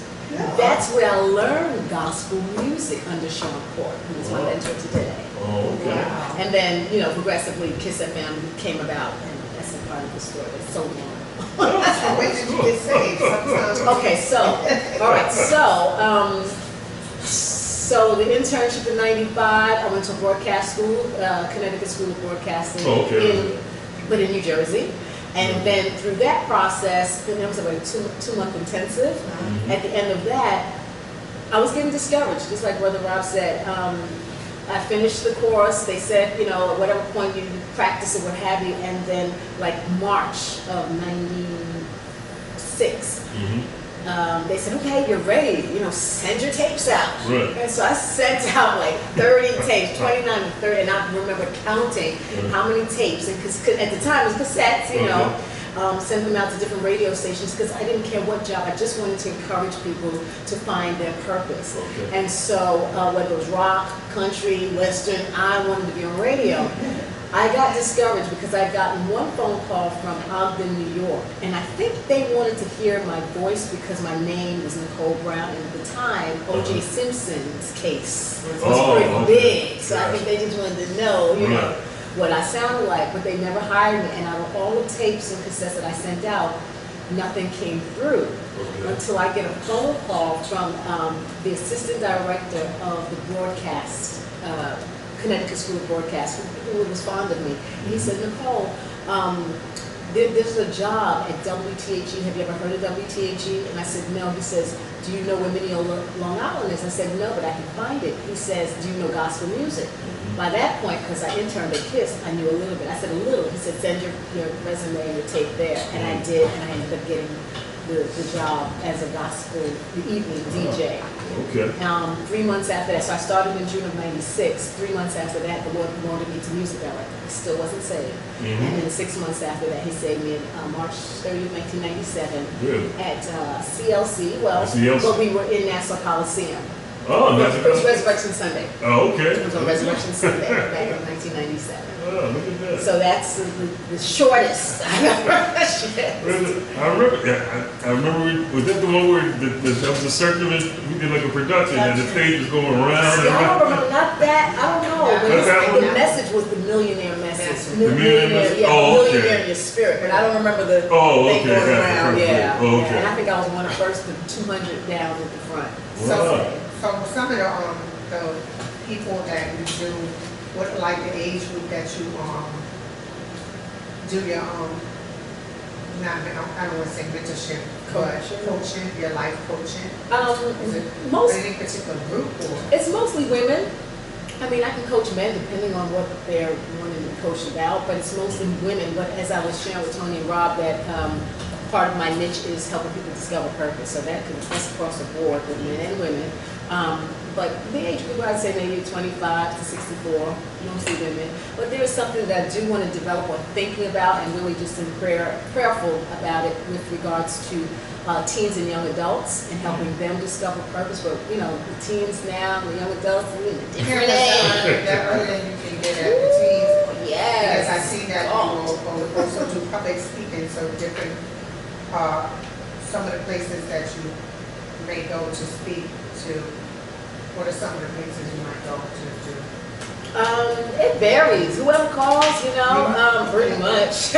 That's where I learned gospel music under Sean Court, who was my mentor today. And then, progressively KISS FM came about, and that's a part of the story. It's so long. When did you get saved? Okay, so the internship in '95, I went to broadcast school, Connecticut School of Broadcasting, but in New Jersey. And then through that process, it was about a 2-month intensive. At the end of that, I was getting discouraged, just like Brother Rob said. I finished the course. They said, you know, at whatever point you practice or what have you, and then like March of '96. They said, okay, you're ready, you know, send your tapes out. Right. And so I sent out like 30 tapes, 29 to 30, and I remember counting how many tapes, and because at the time it was cassettes, you know, send them out to different radio stations because I didn't care what job, I just wanted to encourage people to find their purpose. And so whether it was rock, country, western, I wanted to be on radio. I got discouraged because I'd gotten one phone call from Ogden, New York, and I think they wanted to hear my voice because my name was Nicole Brown, and at the time, O.J. Simpson's case was pretty big, so I think they just wanted to know, you know, what I sounded like, but they never hired me, and out of all the tapes and cassettes that I sent out, nothing came through until I get a phone call from the assistant director of the broadcast, Connecticut School of Broadcast, who was fond of me. He said, Nicole, there's a job at WTHE. Have you ever heard of WTHE? And I said, no. He says, do you know where Mineola, Long Island is? I said, no, but I can find it. He says, do you know gospel music? By that point, because I interned at KISS, I knew a little bit. I said, a little. He said, send your resume and your tape there. And I did, and I ended up getting the job as a gospel evening DJ. 3 months after that, so I started in June of '96. 3 months after that, the Lord wanted me to music director. I still wasn't saved. And then 6 months after that, he saved me on March 30th, 1997 at CLC. Well, but we were in Nassau Coliseum. Oh, it was Resurrection Sunday. Oh, okay. It was on Resurrection Sunday back in 1997. Oh, look at that. So that's the shortest I've ever I remember, was that the one where there was a circular, we did like a production and the stage was going around? See, I don't remember, not that, I don't know. But the message was the millionaire message. The millionaire message? Yeah, millionaire in your spirit. But I don't remember the thing going around. Yeah. And I think I was one of the first, the 200 down at the front. So some of the people that you do, what like the age group that you do your I don't want to say mentorship, but coaching, your life coaching. Is it any particular group or? It's mostly women. I mean, I can coach men depending on what they're wanting to coach about, but it's mostly women. But as I was sharing with Tony and Rob, that part of my niche is helping people discover purpose. So that's across the board with men and women. But the age group, I'd say maybe 25 to 64, mostly women. But there is something that I do want to develop or thinking about, and really just in prayerful about it with regards to teens and young adults and helping them discover purpose. But you know, the teens now, the young adults, we're in a different age. That earlier you can get at the teens. Yes. Because I see that you also do public speaking, so different, some of the places that you may go to speak to. What are some of the places you might go to do? It varies. Whoever calls, you know, pretty much.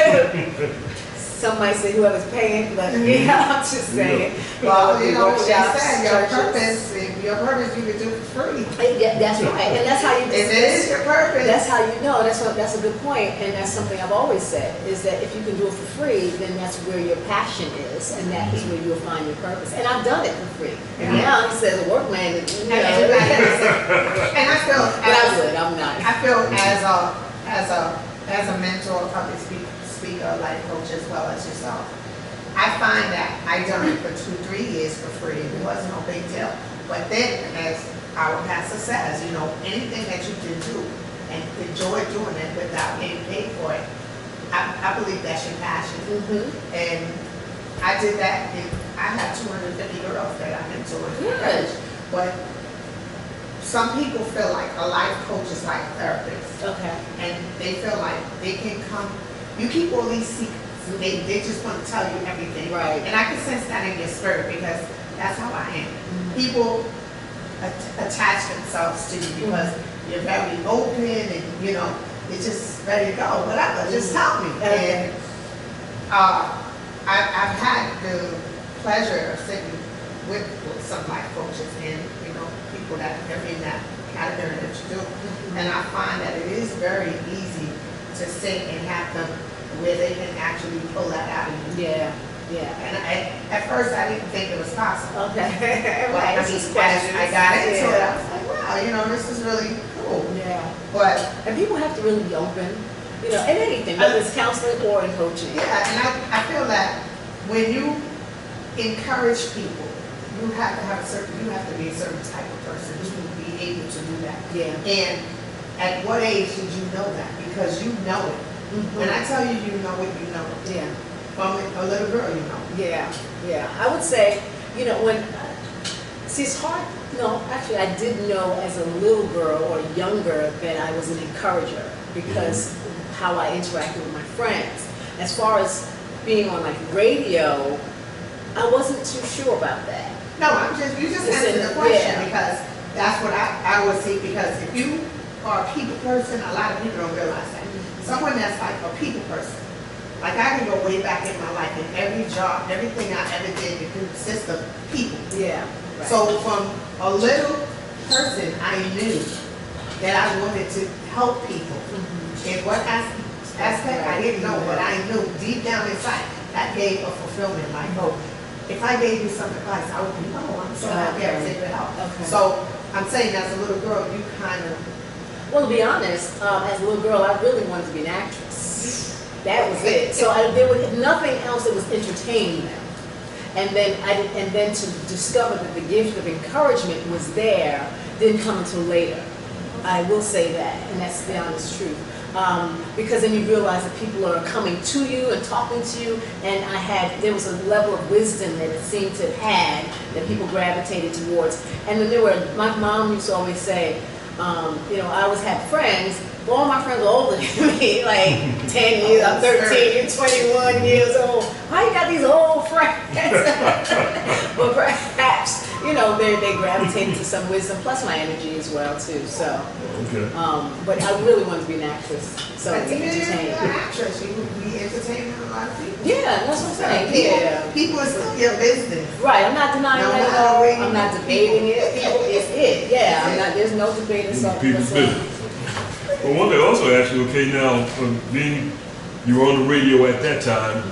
Some might say whoever's paying, but yeah, I'm just saying. Well, you know, what you said, your purpose you can do for free. Yeah, that's right, and that's how you. If it is your purpose. That's how you know. That's a good point, and that's something I've always said is that if you can do it for free, then that's where your passion is, and that is where you'll find your purpose. And I've done it for free. And now he says a workman, you know. And I feel I'm not. I feel as a mentor, a public speaker, life coach, as well as yourself. I find that I done it for 2-3 years for free. It wasn't no big deal. But then, as our pastor says, you know, anything that you can do and enjoy doing it without getting paid for it, I believe that's your passion. And I did that. And I have 250 girls that I mentor. Good. But some people feel like a life coach is like a therapist. Okay. And they feel like they can come. You keep all these secrets. They just want to tell you everything. Right. And I can sense that in your spirit because that's how I am. People attach themselves to you because you're very open and, you know, you're just ready to go, whatever, just tell me. And I've had the pleasure of sitting with some life coaches and, you know, people that are in that category that you do. And I find that it is very easy to sit and have them where they can actually pull that out of you. Yeah. And at first I didn't think it was possible. Okay. But I mean, as I got into it, I was like, wow, you know, this is really cool. cool. Yeah. But And people have to really be open, you know, in anything, whether it's counseling or in coaching. yeah, and I feel that when you encourage people, you have to be a certain type of person to be able to do that. Yeah. And at what age did you know that? Because you know it. When I tell you you know it, you know it. Yeah. From a little girl, you know. Yeah, yeah. I would say, you know, see, it's hard. No, actually, I did know as a little girl or younger that I was an encourager because how I interacted with my friends. As far as being on like radio, I wasn't too sure about that. No, you just answered the question because that's what I would see, because if you are a people person, a lot of people don't realize that. Someone that's like a people person, like I can go way back in my life, and every job, everything I ever did, it consists of people. Yeah. Right. So from a little person, I knew that I wanted to help people. In what aspect, I didn't know, but I knew deep down inside, that gave a fulfillment, like, oh, if I gave you some advice, I would be, oh, I'm so happy I was able to help. Okay. So I'm saying as a little girl, you kind of... Well, to be honest, as a little girl, I really wanted to be an actress. That was it. So there was nothing else that was entertaining them. And then to discover that the gift of encouragement was there didn't come until later. I will say that, and that's the honest truth. Because then you realize that people are coming to you and talking to you, and there was a level of wisdom that it seemed to have had that people gravitated towards. And then my mom used to always say, you know, I always had friends. Well, all my friends were older than me, like 10 years, I'm 13, you're 21 years old. Why you got these old friends? But perhaps, you know, they gravitated to some wisdom, plus my energy as well, too. So, but I really wanted to be an actress, so to entertain. Even if you're an actress, you would be entertaining a lot of people. Yeah, that's what I'm saying. People are still your business. Right, I'm not denying that at all. I'm not debating it. People, it's it. Yeah, there's no debating something. People's business. Well, one thing also ask you, okay, now, being you were on the radio at that time,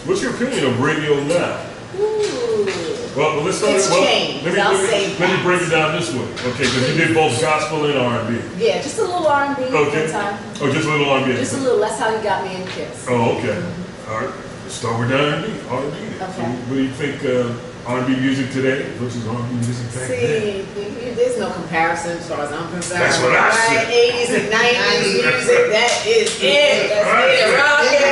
what's your opinion of radio now? Ooh. Well, let's start. It's changed. Let me break it down this way, okay? Because you did both gospel and R&B. Yeah, just a little R&B okay. at time. Oh, just a little R&B. Just a little. That's how you got me in Kiss. Oh, okay. All right. Let's start with R&B. R&B. Okay. So, what do you think R&B music today versus R&B music back then? See, there's no comparison as far as I'm concerned. That's what I said. 80s and 90s music, that is it. That's it. Rock it.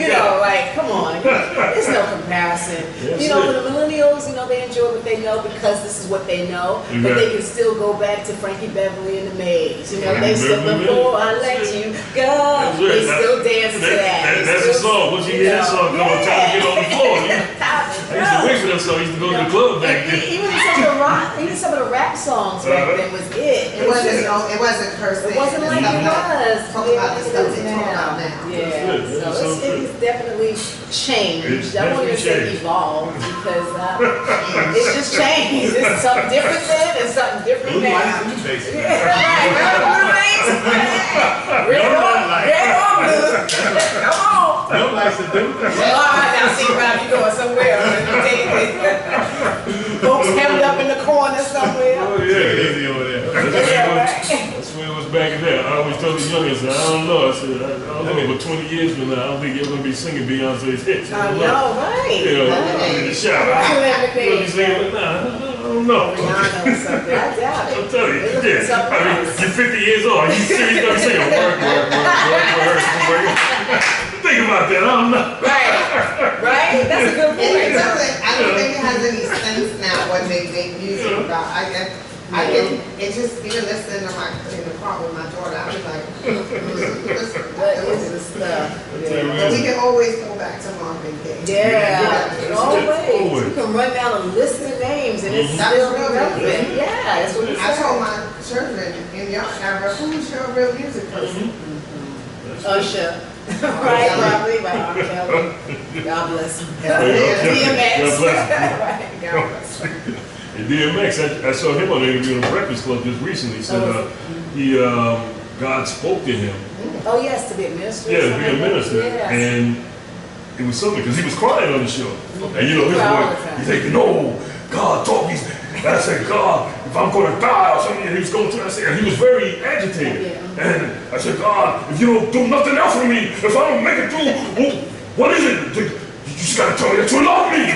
You know, like, come on. There's no comparison. You know, for the millennials, you know, they enjoy what they know because this is what they know. But they can still go back to Frankie Beverly and the Maids. You know, they still, before I let you go, they still dance to that. That's a song. Once you hear that song, come on, time to get on the floor. I used to wait for that song. I used to go to the club back then. Even some of the rap songs back then was it. It wasn't cursing. It wasn't like it was. Talk about the stuff they talk about now. Yeah, so it's definitely changed. I won't even say evolved because it's just changed. It's something different then and something different now. Red or blue. Come on. No likes to do. All right, now see, Rob, you going somewhere. Folks hemmed up in the corner somewhere. Oh, yeah. Easy over there. That's where it was back then. I always told the youngest, I don't know. I said, I don't know, but 20 years from now, I don't think you're going to be singing Beyonce's hits. I know, right? You know, in the shower. You're going to be singing, I don't know. Rihanna or something. I doubt it. I'll tell you. Yeah. I mean, you're 50 years old. Are you serious going to be singing work? Think about that. I don't know. Right? That's a good point. I don't think it has any sense now what they make music about. It just, even listening to in the car with my daughter, I was like, What is this stuff? But we can always go back to Marvin Gaye. Yeah, always. You can run down a list of names and it's still relevant. Yeah, that's what I told my children in your era, who's your real music person? Usher. Right, probably, by R. Kelly. God bless him. DMX. God bless him. Right, God bless him. And DMX, I saw him on an interview on the Breakfast Club just recently. He said God spoke to him. Oh yes, to be a minister. Yeah, to be a minister. Yes. And it was something because he was crying on the show. And you know his voice, he's like, no, God told me. I said, God, if I'm going to die or something, and he was going through, I said, and he was very agitated. And I said, God, if you don't do nothing else for me, if I don't make it through, what is it? You just got to tell me that you love me.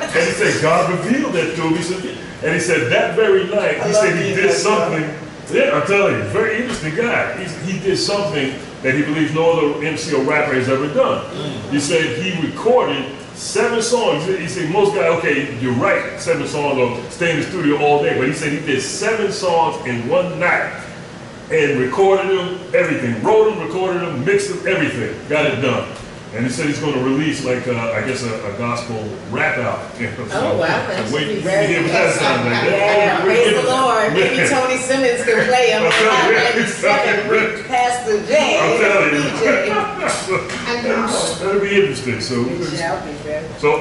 And he said, God revealed that to him. He said, and he said that very night, he said he did something. Yeah, I'm telling you, very interesting guy. He did something that he believes no other MC or rapper has ever done. He said he recorded 7 songs. He said most guys, okay, you're right, 7 songs or stay in the studio all day, but he said he did 7 songs in one night and recorded them, everything. Wrote them, recorded them, mixed them, everything. Got it done. And he said he's going to release, like, I guess, a gospel rap album. Oh, wow. That's wait, hear what that sounds like. Yeah, praise the Lord. Maybe Tony Simmons can play him. With Pastor J. I'm telling you. DJ. That'll be interesting. So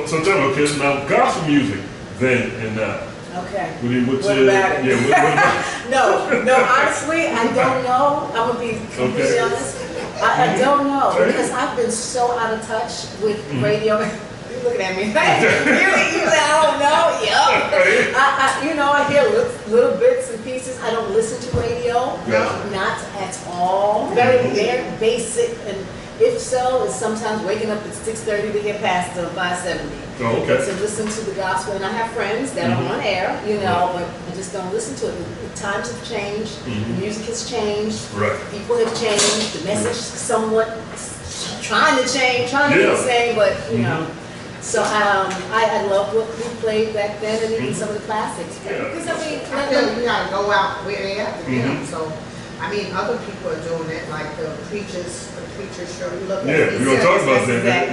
tell me, okay, now gospel music, then and now. Okay. What about it? Yeah, what about it? No, honestly, I don't know. I'm going to be completely honest. I don't know, because I've been so out of touch with radio. You're looking at me. You say, I don't know. Yep. I hear little bits and pieces. I don't listen to radio. Not at all. Very basic. And if so, it's sometimes waking up at 6:30 to get past the 570. Oh, okay. To listen to the gospel. And I have friends that are on air, but I just don't listen to it. The times have changed. The music has changed. Right. People have changed. The message somewhat trying to change, trying to be the same, but So I love what we played back then, and even some of the classics. Because I feel you gotta go out where they have to get them. So other people are doing it, like the preachers show. You look at we're gonna talk about that.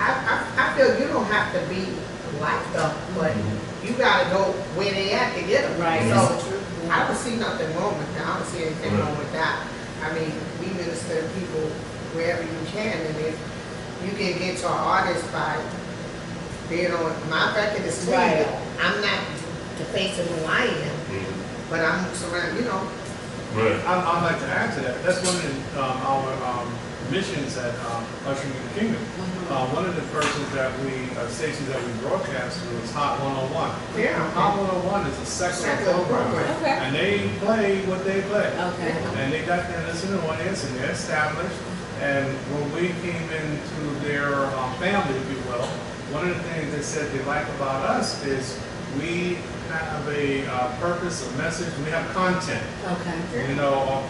I feel you don't have to be like them, but you gotta go where they at to get them. Right. So I don't see nothing wrong with that. I don't see anything wrong with that. We minister to people wherever you can, and if you can get to an artist by being on my record is free. Right. I'm not the face of who I am, but I'm surrounded, Right. I'd like to add to that. That's one of our missions at Ushering in the Kingdom. One of the persons stations that we broadcast was Hot 101. Yeah. Hot 101 is a secular program. Okay. And they play what they play. Okay. And they got their listening audience, and they're established. And when we came into their family, if you will, one of the things they said they like about us is we have a purpose, a message, we have content. Okay.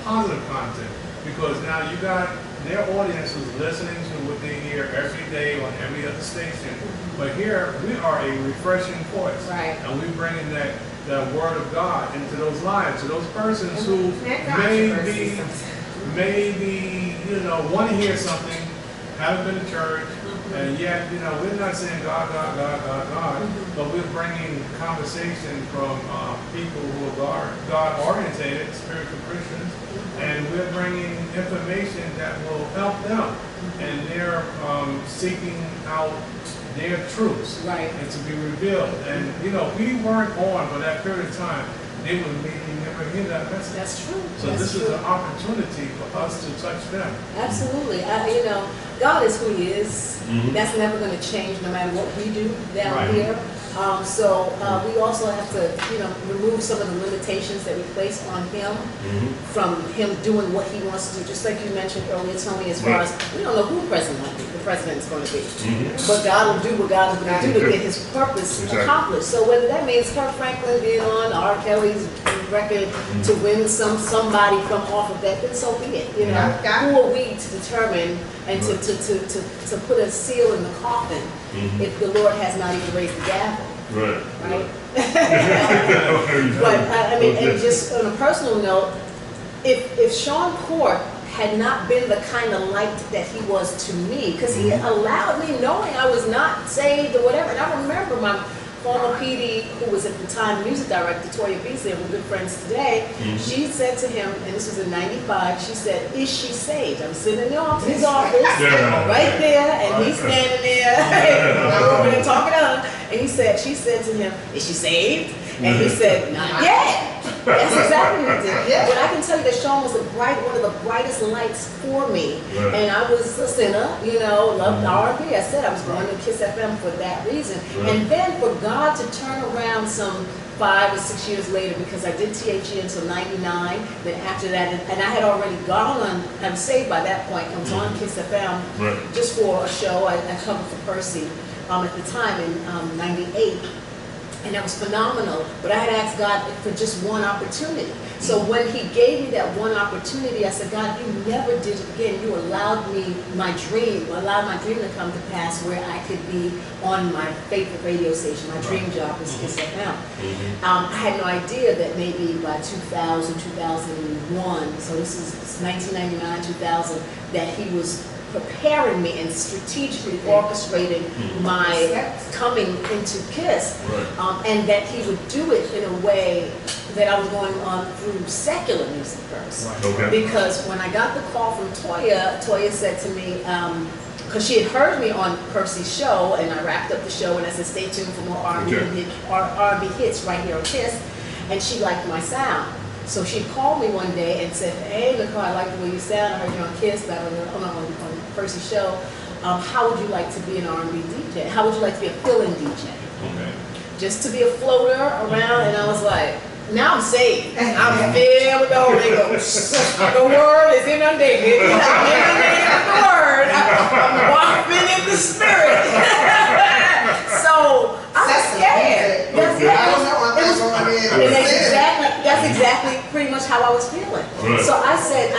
Positive content. Because now you got their audience who's listening to what they hear every day on every other station. But here, we are a refreshing voice. Right. And we bring in that word of God into those lives, to those persons who maybe want to hear something, haven't been to church, and yet, we're not saying God, but we're bringing conversation from people who are God-orientated, spiritual Christians, and we're bringing information that will help them, and they're seeking out their truths, and to be revealed. And, if we weren't on for that period of time, they would maybe never hear that message. That's true. So this is an opportunity for us to touch them. Absolutely. God is who He is. That's never going to change no matter what we do down here. We also have to, remove some of the limitations that we place on Him from Him doing what He wants to do. Just like you mentioned earlier, Tony, as far as we don't know who the president is going to be. But God will do what God is going to do to get His purpose accomplished. So whether that means Kirk Franklin being on R. Kelly's record to win somebody from off of that, then so be it. Who are we to determine and to put a seal in the coffin if the Lord has not even raised the gavel? Right? But and just on a personal note, if Sean Court had not been the kind of light that he was to me, because he allowed me, knowing I was not saved or whatever, and I remember my former PD, who was at the time music director, Toya Beasley, and we're good friends today, she said to him, and this was in '95, she said, "Is she saved?" I'm sitting in his office, right there, and he's standing there, over there talking to her, and she said to him, "Is she saved?" And he said, "Not yet." That's exactly what he did. Yeah. But I can tell you that Sean was one of the brightest lights for me. Right. And I was a sinner, loved R&B. I said I was going to Kiss FM for that reason. Right. And then for God to turn around some 5 or 6 years later, because I did THE until 99. Then after that, and I had already gone on, I was saved by that point. I was on Kiss FM just for a show. I covered for Percy at the time in 98. And that was phenomenal, but I had asked God for just one opportunity. So when he gave me that one opportunity, I said, God, you never did it again. You allowed my dream to come to pass where I could be on my favorite radio station. My dream job was Kiss FM. I had no idea that maybe by 2000, 2001, so this is 1999, 2000, that he was preparing me and strategically orchestrating my coming into KISS, and that he would do it in a way that I was going on through secular music first. Because when I got the call from Toya said to me, because she had heard me on Percy's show, and I wrapped up the show, and I said, stay tuned for more R&B hits right here on KISS, and she liked my sound. So she called me one day and said, hey, Nicole, I like the way you sound. I heard you on KISS, on Percy's show. How would you like to be an R&B DJ? How would you like to be a fill-in DJ? Just to be a floater around, and I was like, now I'm saved. I'm filled with the Holy Ghost. The word is inundated. I'm inundated with the word. I'm walking in the spirit. So I'm scared. That's exactly pretty much how I was feeling. So I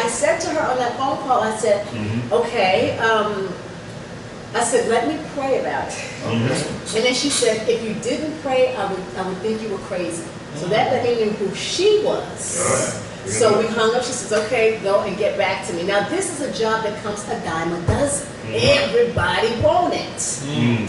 said to her on that phone call, I said, okay, I said, let me pray about it. And then she said, if you didn't pray, I would think you were crazy. So that let me know who she was. So we hung up. She says, okay, go and get back to me. Now, this is a job that comes a dime a dozen. Everybody want it.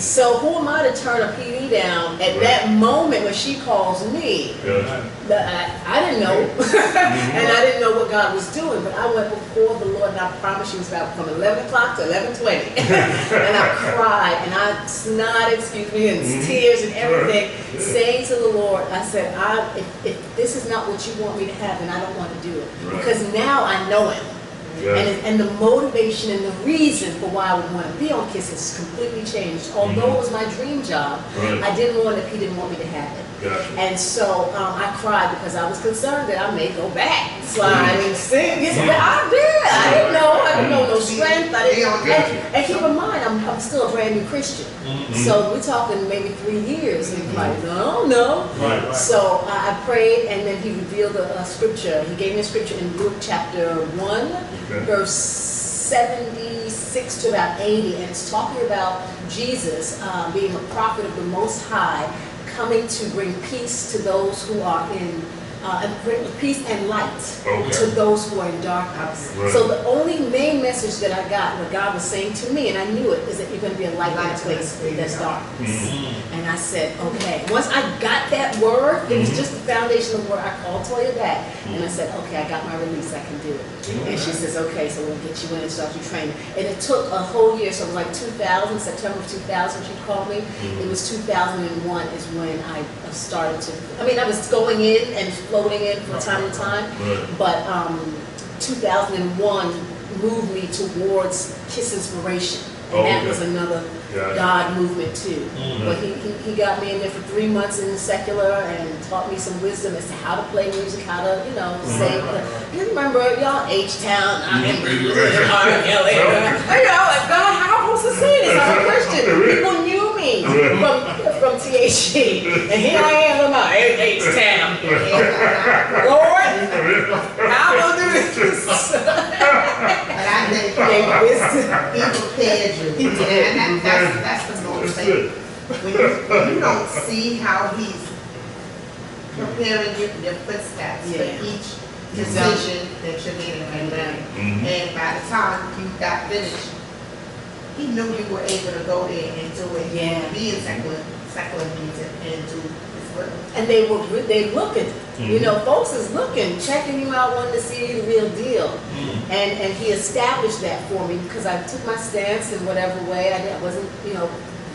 So who am I to turn a PD down at that moment when she calls me? I didn't know. And I didn't know what God was doing, but I went before the Lord, and I promise you it was about from 11 o'clock to 11:20. And I cried, and I snotted, and tears and everything, saying to the Lord, I said, if this is not what you want me to have, then I don't want to do it. Because now I know him. And the motivation and the reason for why I would want to be on KISS has completely changed. Although it was my dream job, I didn't want it if he didn't want me to have it. And so I cried because I was concerned that I may go back, slide and sing. I did. I didn't know no strength. And keep in mind, I'm still a brand new Christian. So we're talking maybe 3 years. And he's like, no. So I prayed, and then he revealed a scripture. He gave me a scripture in Luke chapter 1, verse 76 to about 80. And it's talking about Jesus being a prophet of the Most High, coming to bring peace to those who are in, bring peace and light to those who are in darkness. So the only main message that I got, what God was saying to me, and I knew it, is that you're going to be a light in a place that's darkness. And I said, okay. Once I got that word, it was just the foundation of the word. I called Toya back, and I said, okay, I got my release, I can do it. And she says, okay, so we'll get you in and start your training. And it took a whole year, so it was like 2000, September of 2000, she called me. It was 2001 is when I started to, I was going in and floating in from time to time, but 2001 moved me towards KISS Inspiration. And that was another God movement too. But he got me in there for 3 months in secular and taught me some wisdom as to how to play music, how to, say. You remember, y'all, H-Town, I'm in R&L. God, how am I supposed to say this? I'm a Christian. People knew me from THE. And here I am with my H-Town. Lord, how am I going to do this? But I think he prepared you. He did. And that's the most thing. When you don't see how he's preparing you for your footsteps for each decision that you're making. And by the time you got finished, he knew you were able to go there and do it. Be in secular music and do his work. And they looking. Folks is looking, checking you out, wanting to see the real deal. And he established that for me because I took my stance in whatever way. I wasn't,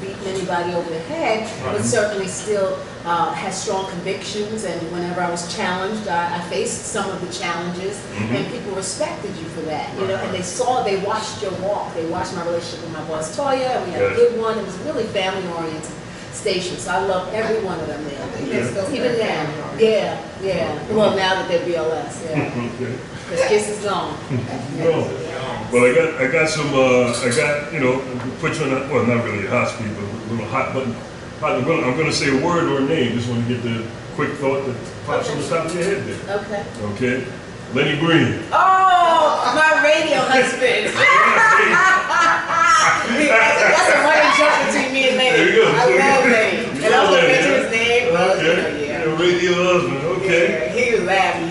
beaten anybody over the head, but certainly still has strong convictions. And whenever I was challenged, I faced some of the challenges, and people respected you for that. You know, and they watched your walk. They watched my relationship with my boss Toya, and we had a good one. It was really family-oriented station, so I love every one of them there. Even now, Well, now that they're BLS, because Kiss is gone. Well, I got some, you know, put you on a, well, not really a hot speed, but a little hot button. I'm going to say a word or a name. Just want to get the quick thought that pops on the top of your head there. Okay. Lenny Green. Oh, my radio husband. That's a running joke between me and Lenny. There you go. I love Lenny. And I'm going to mention his name. Your radio husband. Okay. Yeah, he was laughing.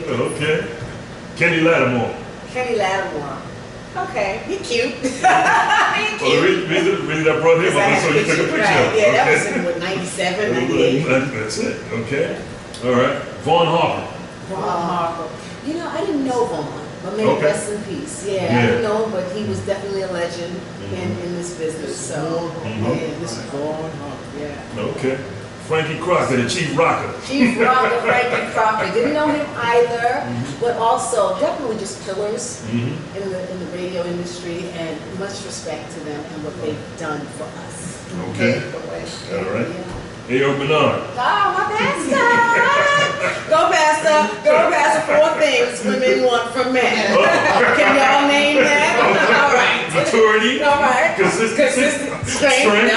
Okay. Kenny Lattimore. Kenny Lattimore. Okay, he cute. He cute. Well, the reason I brought him up is so you took a picture of him. Yeah, that was in what, 97, 98? That's it. Okay. All right. Vaughn Harper. Vaughn Harper. You know, I didn't know Vaughn, but may he rest in peace. I didn't know him, but he was definitely a legend in this business. So, this is Vaughn Harper. Okay. Frankie Crocker, the Chief Rocker. Chief Rocker, Frankie Crocker. Didn't know him either, but also definitely just pillars in the radio industry, and much respect to them and what they've done for us. Okay. All right. A.O. Bernard. Oh, my pastor! Go, Pastor. Go, Pastor. 4 things women want from men. Can y'all name that? All right. Maturity. All right. Consistency. Strength. And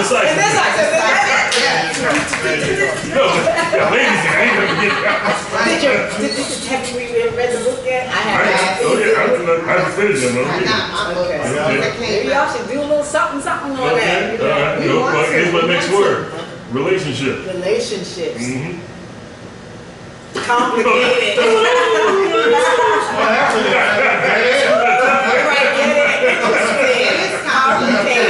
decisiveness. No, ladies, I ain't gonna forget that. Have you read the book yet? I haven't. I haven't finished it. Maybe y'all should do a little something on that. Here's my next word. Relationship. Relationships. Complicated. Complicated.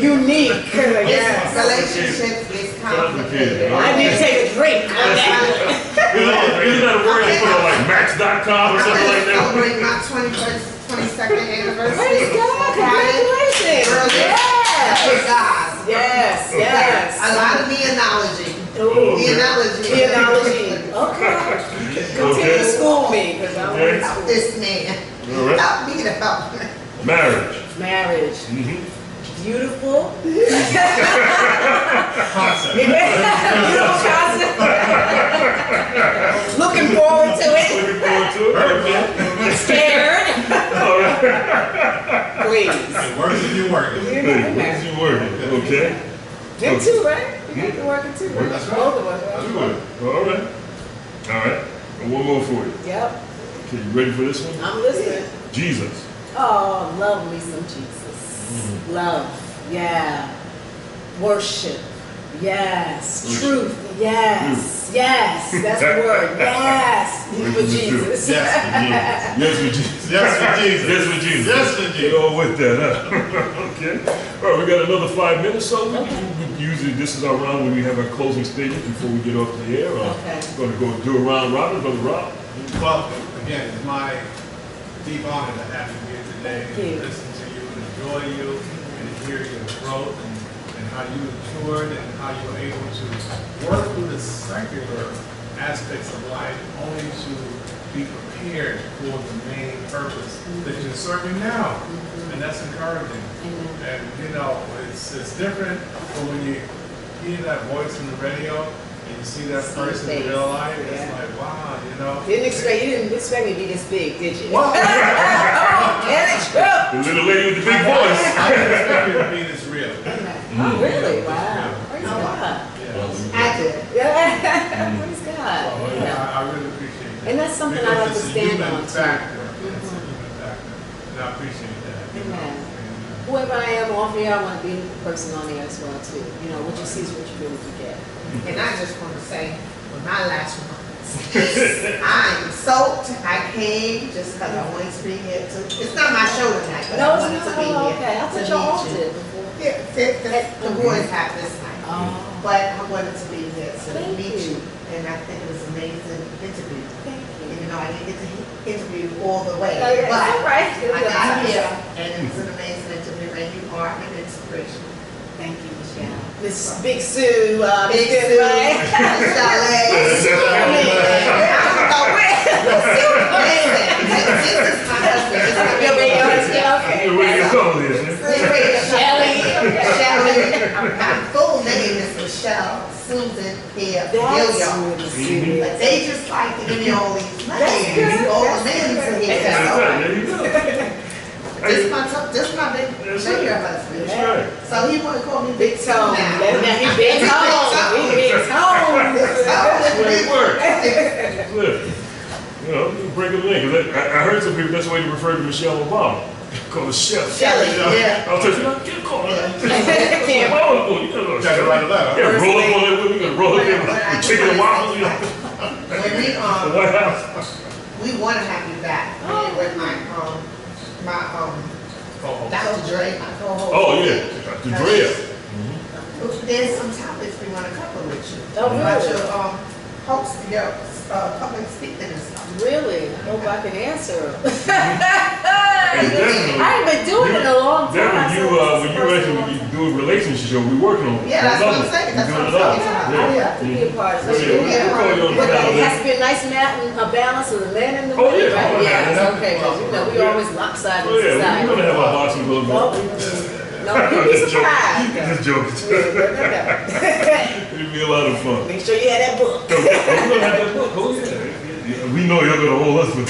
Unique. Relationships is complicated. I need to take a drink on that. Isn't that a word they put on like Max.com or something like that? I'm celebrating my 22nd anniversary. Praise God. Congratulations. Yes. A lot of meanology. The analogy. Okay. Continue to school me, because I want to school this man. Help me to help me. Marriage. Beautiful. Concept. Beautiful concept. Looking forward to it. Scared. Please. Working if you're working. Okay. Them too, right? You got to working too, right? That's right. Both of us. All right. And one more for you. Yep. Okay, you ready for this one? I'm listening. Jesus. Oh, love me some Jesus. Love. Yeah. Worship. Yes. Truth. Yes. Yes. That's the word. Yes. For Jesus. Yes, for Jesus. All with that, huh? Okay. All right, we got another 5 minutes, so usually this is our round when we have our closing statement before we get off the air. Going to go do a round robin, Brother Rob. Well, again, it's my deep honor to have you here today and listen to you and enjoy you and hear your growth and how you matured and how you were able to work through the secular aspects of life only to be prepared for the main purpose that you're serving now. And that's encouraging. And you know, it's different from when you hear that voice on the radio and you see that person in real life. It's like, wow, you know. You didn't expect me to be this big, did you? Well, The little lady with the big voice. I didn't expect you to be this real. Oh, really? Wow. Praise God. Yeah. I did. Praise God. I really appreciate that. And that's something I like to stand on. It's a human factor. It's a human factor. And I appreciate that. Amen. Whoever I am off here, I want to be the person on there as well too. You know, what you see is what you really get. And I just want to say, with my last one, I'm soaked. I came just because I wanted to be here. It's not my show tonight, but I wanted to be here. Okay, I thought y'all all did before. Yeah, the boys have this night. But I wanted to be here to meet you. And I think it was an amazing interview. Thank you. Even though I didn't get to interview all the way. Oh, yeah, but right. I got here and it was an amazing interview. And you Miss Big Sue, Big Sue, right? This is my husband. This is my Your baby. Shelly. My full name is Michelle Susan Pierre That's William. really sweet. But they just like to give me all these names. All the names are here. There you go. This my bigger husband. That's right. So he want to call me Big Tone. now. Now he Big Tone. He Big Tone. That's the way it works. Look, you know, you break it in. Because I heard some people, that's the way they refer to Michelle Obama. Call her Shelly. Shelly, yeah. I'll tell you, get called her. Can't. Obama, you know, Gotta write it out. yeah, roll up on that with me, gonna roll up there with chicken and waffles, you know. When The White House. we want to have you back with my Dr. Dre, my co-host. Oh, yeah, Dr. Dre. There's some topics we want to cover with you. Oh, About really? your host, your public speaking and stuff. Really? I hope I can answer. And definitely, I ain't been doing it in a long time. When you actually do a relationship show, we working on it. Yeah, that's what I'm saying. That's what I'm talking about. I can be a part of it. We'll call you on the But it has calendar. to be a nice balance of the men and the Oh, women, yeah. right? Oh, Yeah, yeah. it's okay, because you know, we always lopsided Oh, yeah, society. we're gonna have our boxing gloves No, on. no, you'd be Just joking. surprised. Just joking. It'll be a lot of fun. Make sure you have that book. We're gonna have that book. Oh, yeah. We know you're gonna hold us with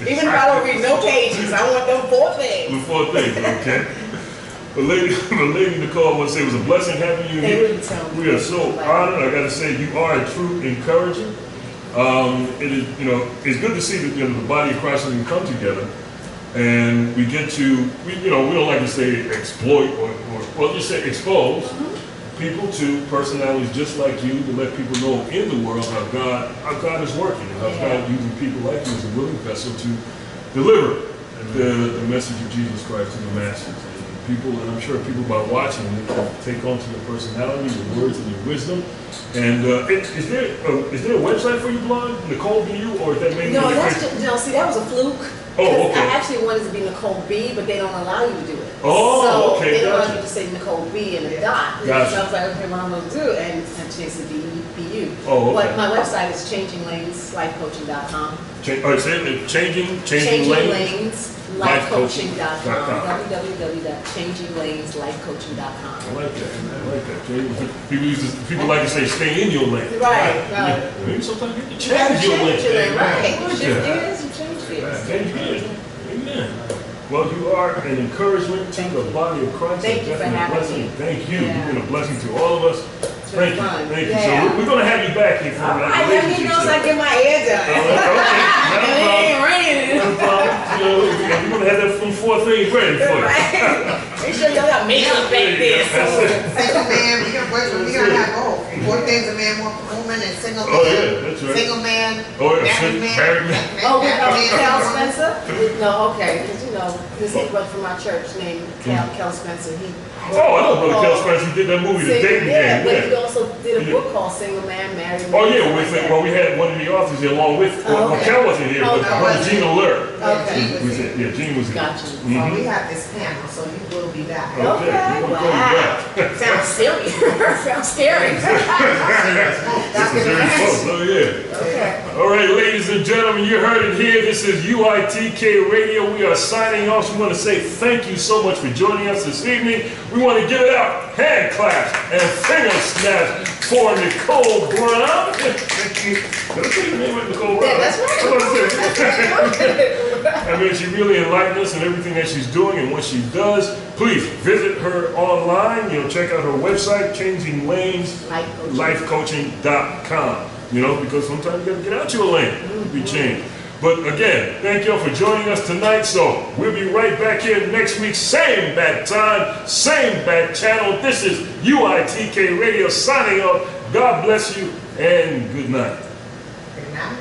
Even if I don't read no pages, I want them 4 things. the 4 things, okay? But lady Nicole wants to say it was a blessing having you They here. wouldn't tell me. We are so honored. I gotta say, you are a true encourager. It is, you know, it's good to see that, you know, the body of Christ can come together, and we get to, we don't like to say exploit or well, just say expose people to personalities just like you, to let people know in the world how God is working, and how God using people like you as a willing vessel to deliver the message of Jesus Christ to the masses. People, and I'm sure people by watching it can take on to your personality, your words, and your wisdom. And is there a website for your blog, Nicole B. or is that maybe? No, that's just, see, that was a fluke. Oh, okay. I actually wanted to be Nicole B, but they don't allow you to do it. Oh, so okay, they don't allow gotcha. you to say Nicole B and a dot. Gotcha. So I was like, okay, what I'm going to do, and I changed to BU. Oh, okay. But my website is changinglaneslifecoaching.com. Changing lanes. Lifecoaching.com. www.changinglaneslifecoaching.com. I like that. People like to say, stay in your lane. Right. Maybe sometimes you can You gotta change your lane. right. I like Shift that. gears, you change gears. Change gears. Amen. Well, you are an encouragement to the body of Christ. Thank you for Definitely a having blessing. me. Thank you. Yeah. You've been a blessing to all of us. Thank you. fun. Thank you. Yeah. So we're going to have you back here for All that right, let me relationship know so show. I get my hair done. Okay, And it ain't raining. no problem. You know, we're going to have that from 4 things ready for you. Make sure y'all got makeup back there. That's it. Single man, we gonna have both. 4 things a man, 1 woman, and single man. Oh, yeah, that's right. Single man, Oh, yeah, married man. married man. Oh, with married man, Cal woman. Spencer? No, okay, because you know, this is from our church named Cal Spencer. He Oh, I know Brother Kel Spencer. He did that movie, The Dating Game. but he Yeah. also did a book called Single Man, Married Man. Oh, yeah. something like that. Well, we had one of the authors here along with. Well, okay. Kel wasn't here, Oh, but no, Brother Gene Alert. Okay. Was it? Yeah, Gene was here. Gotcha. So we have this panel, so you will be back. Okay, Okay, we're gonna call you wow. Sounds silly. Sounds scary. This is very close. Oh, yeah. Okay. All right, ladies and gentlemen, you heard it here. This is UITK Radio. We are signing off. We want to say thank you so much for joining us this evening. We want to give it up, hand claps and finger snaps for Nicole Brown. Did I say your name right, Nicole Brown? Yeah, that's right. I mean, she really enlightened us in everything that she's doing and what she does. Please visit her online. Check out her website, changinglaneslifecoaching.com. Because sometimes you got to get out your lane, be changed. But again, thank y'all for joining us tonight. So we'll be right back here next week, same bad time, same bad channel. This is UITK Radio signing off. God bless you and good night. Good night.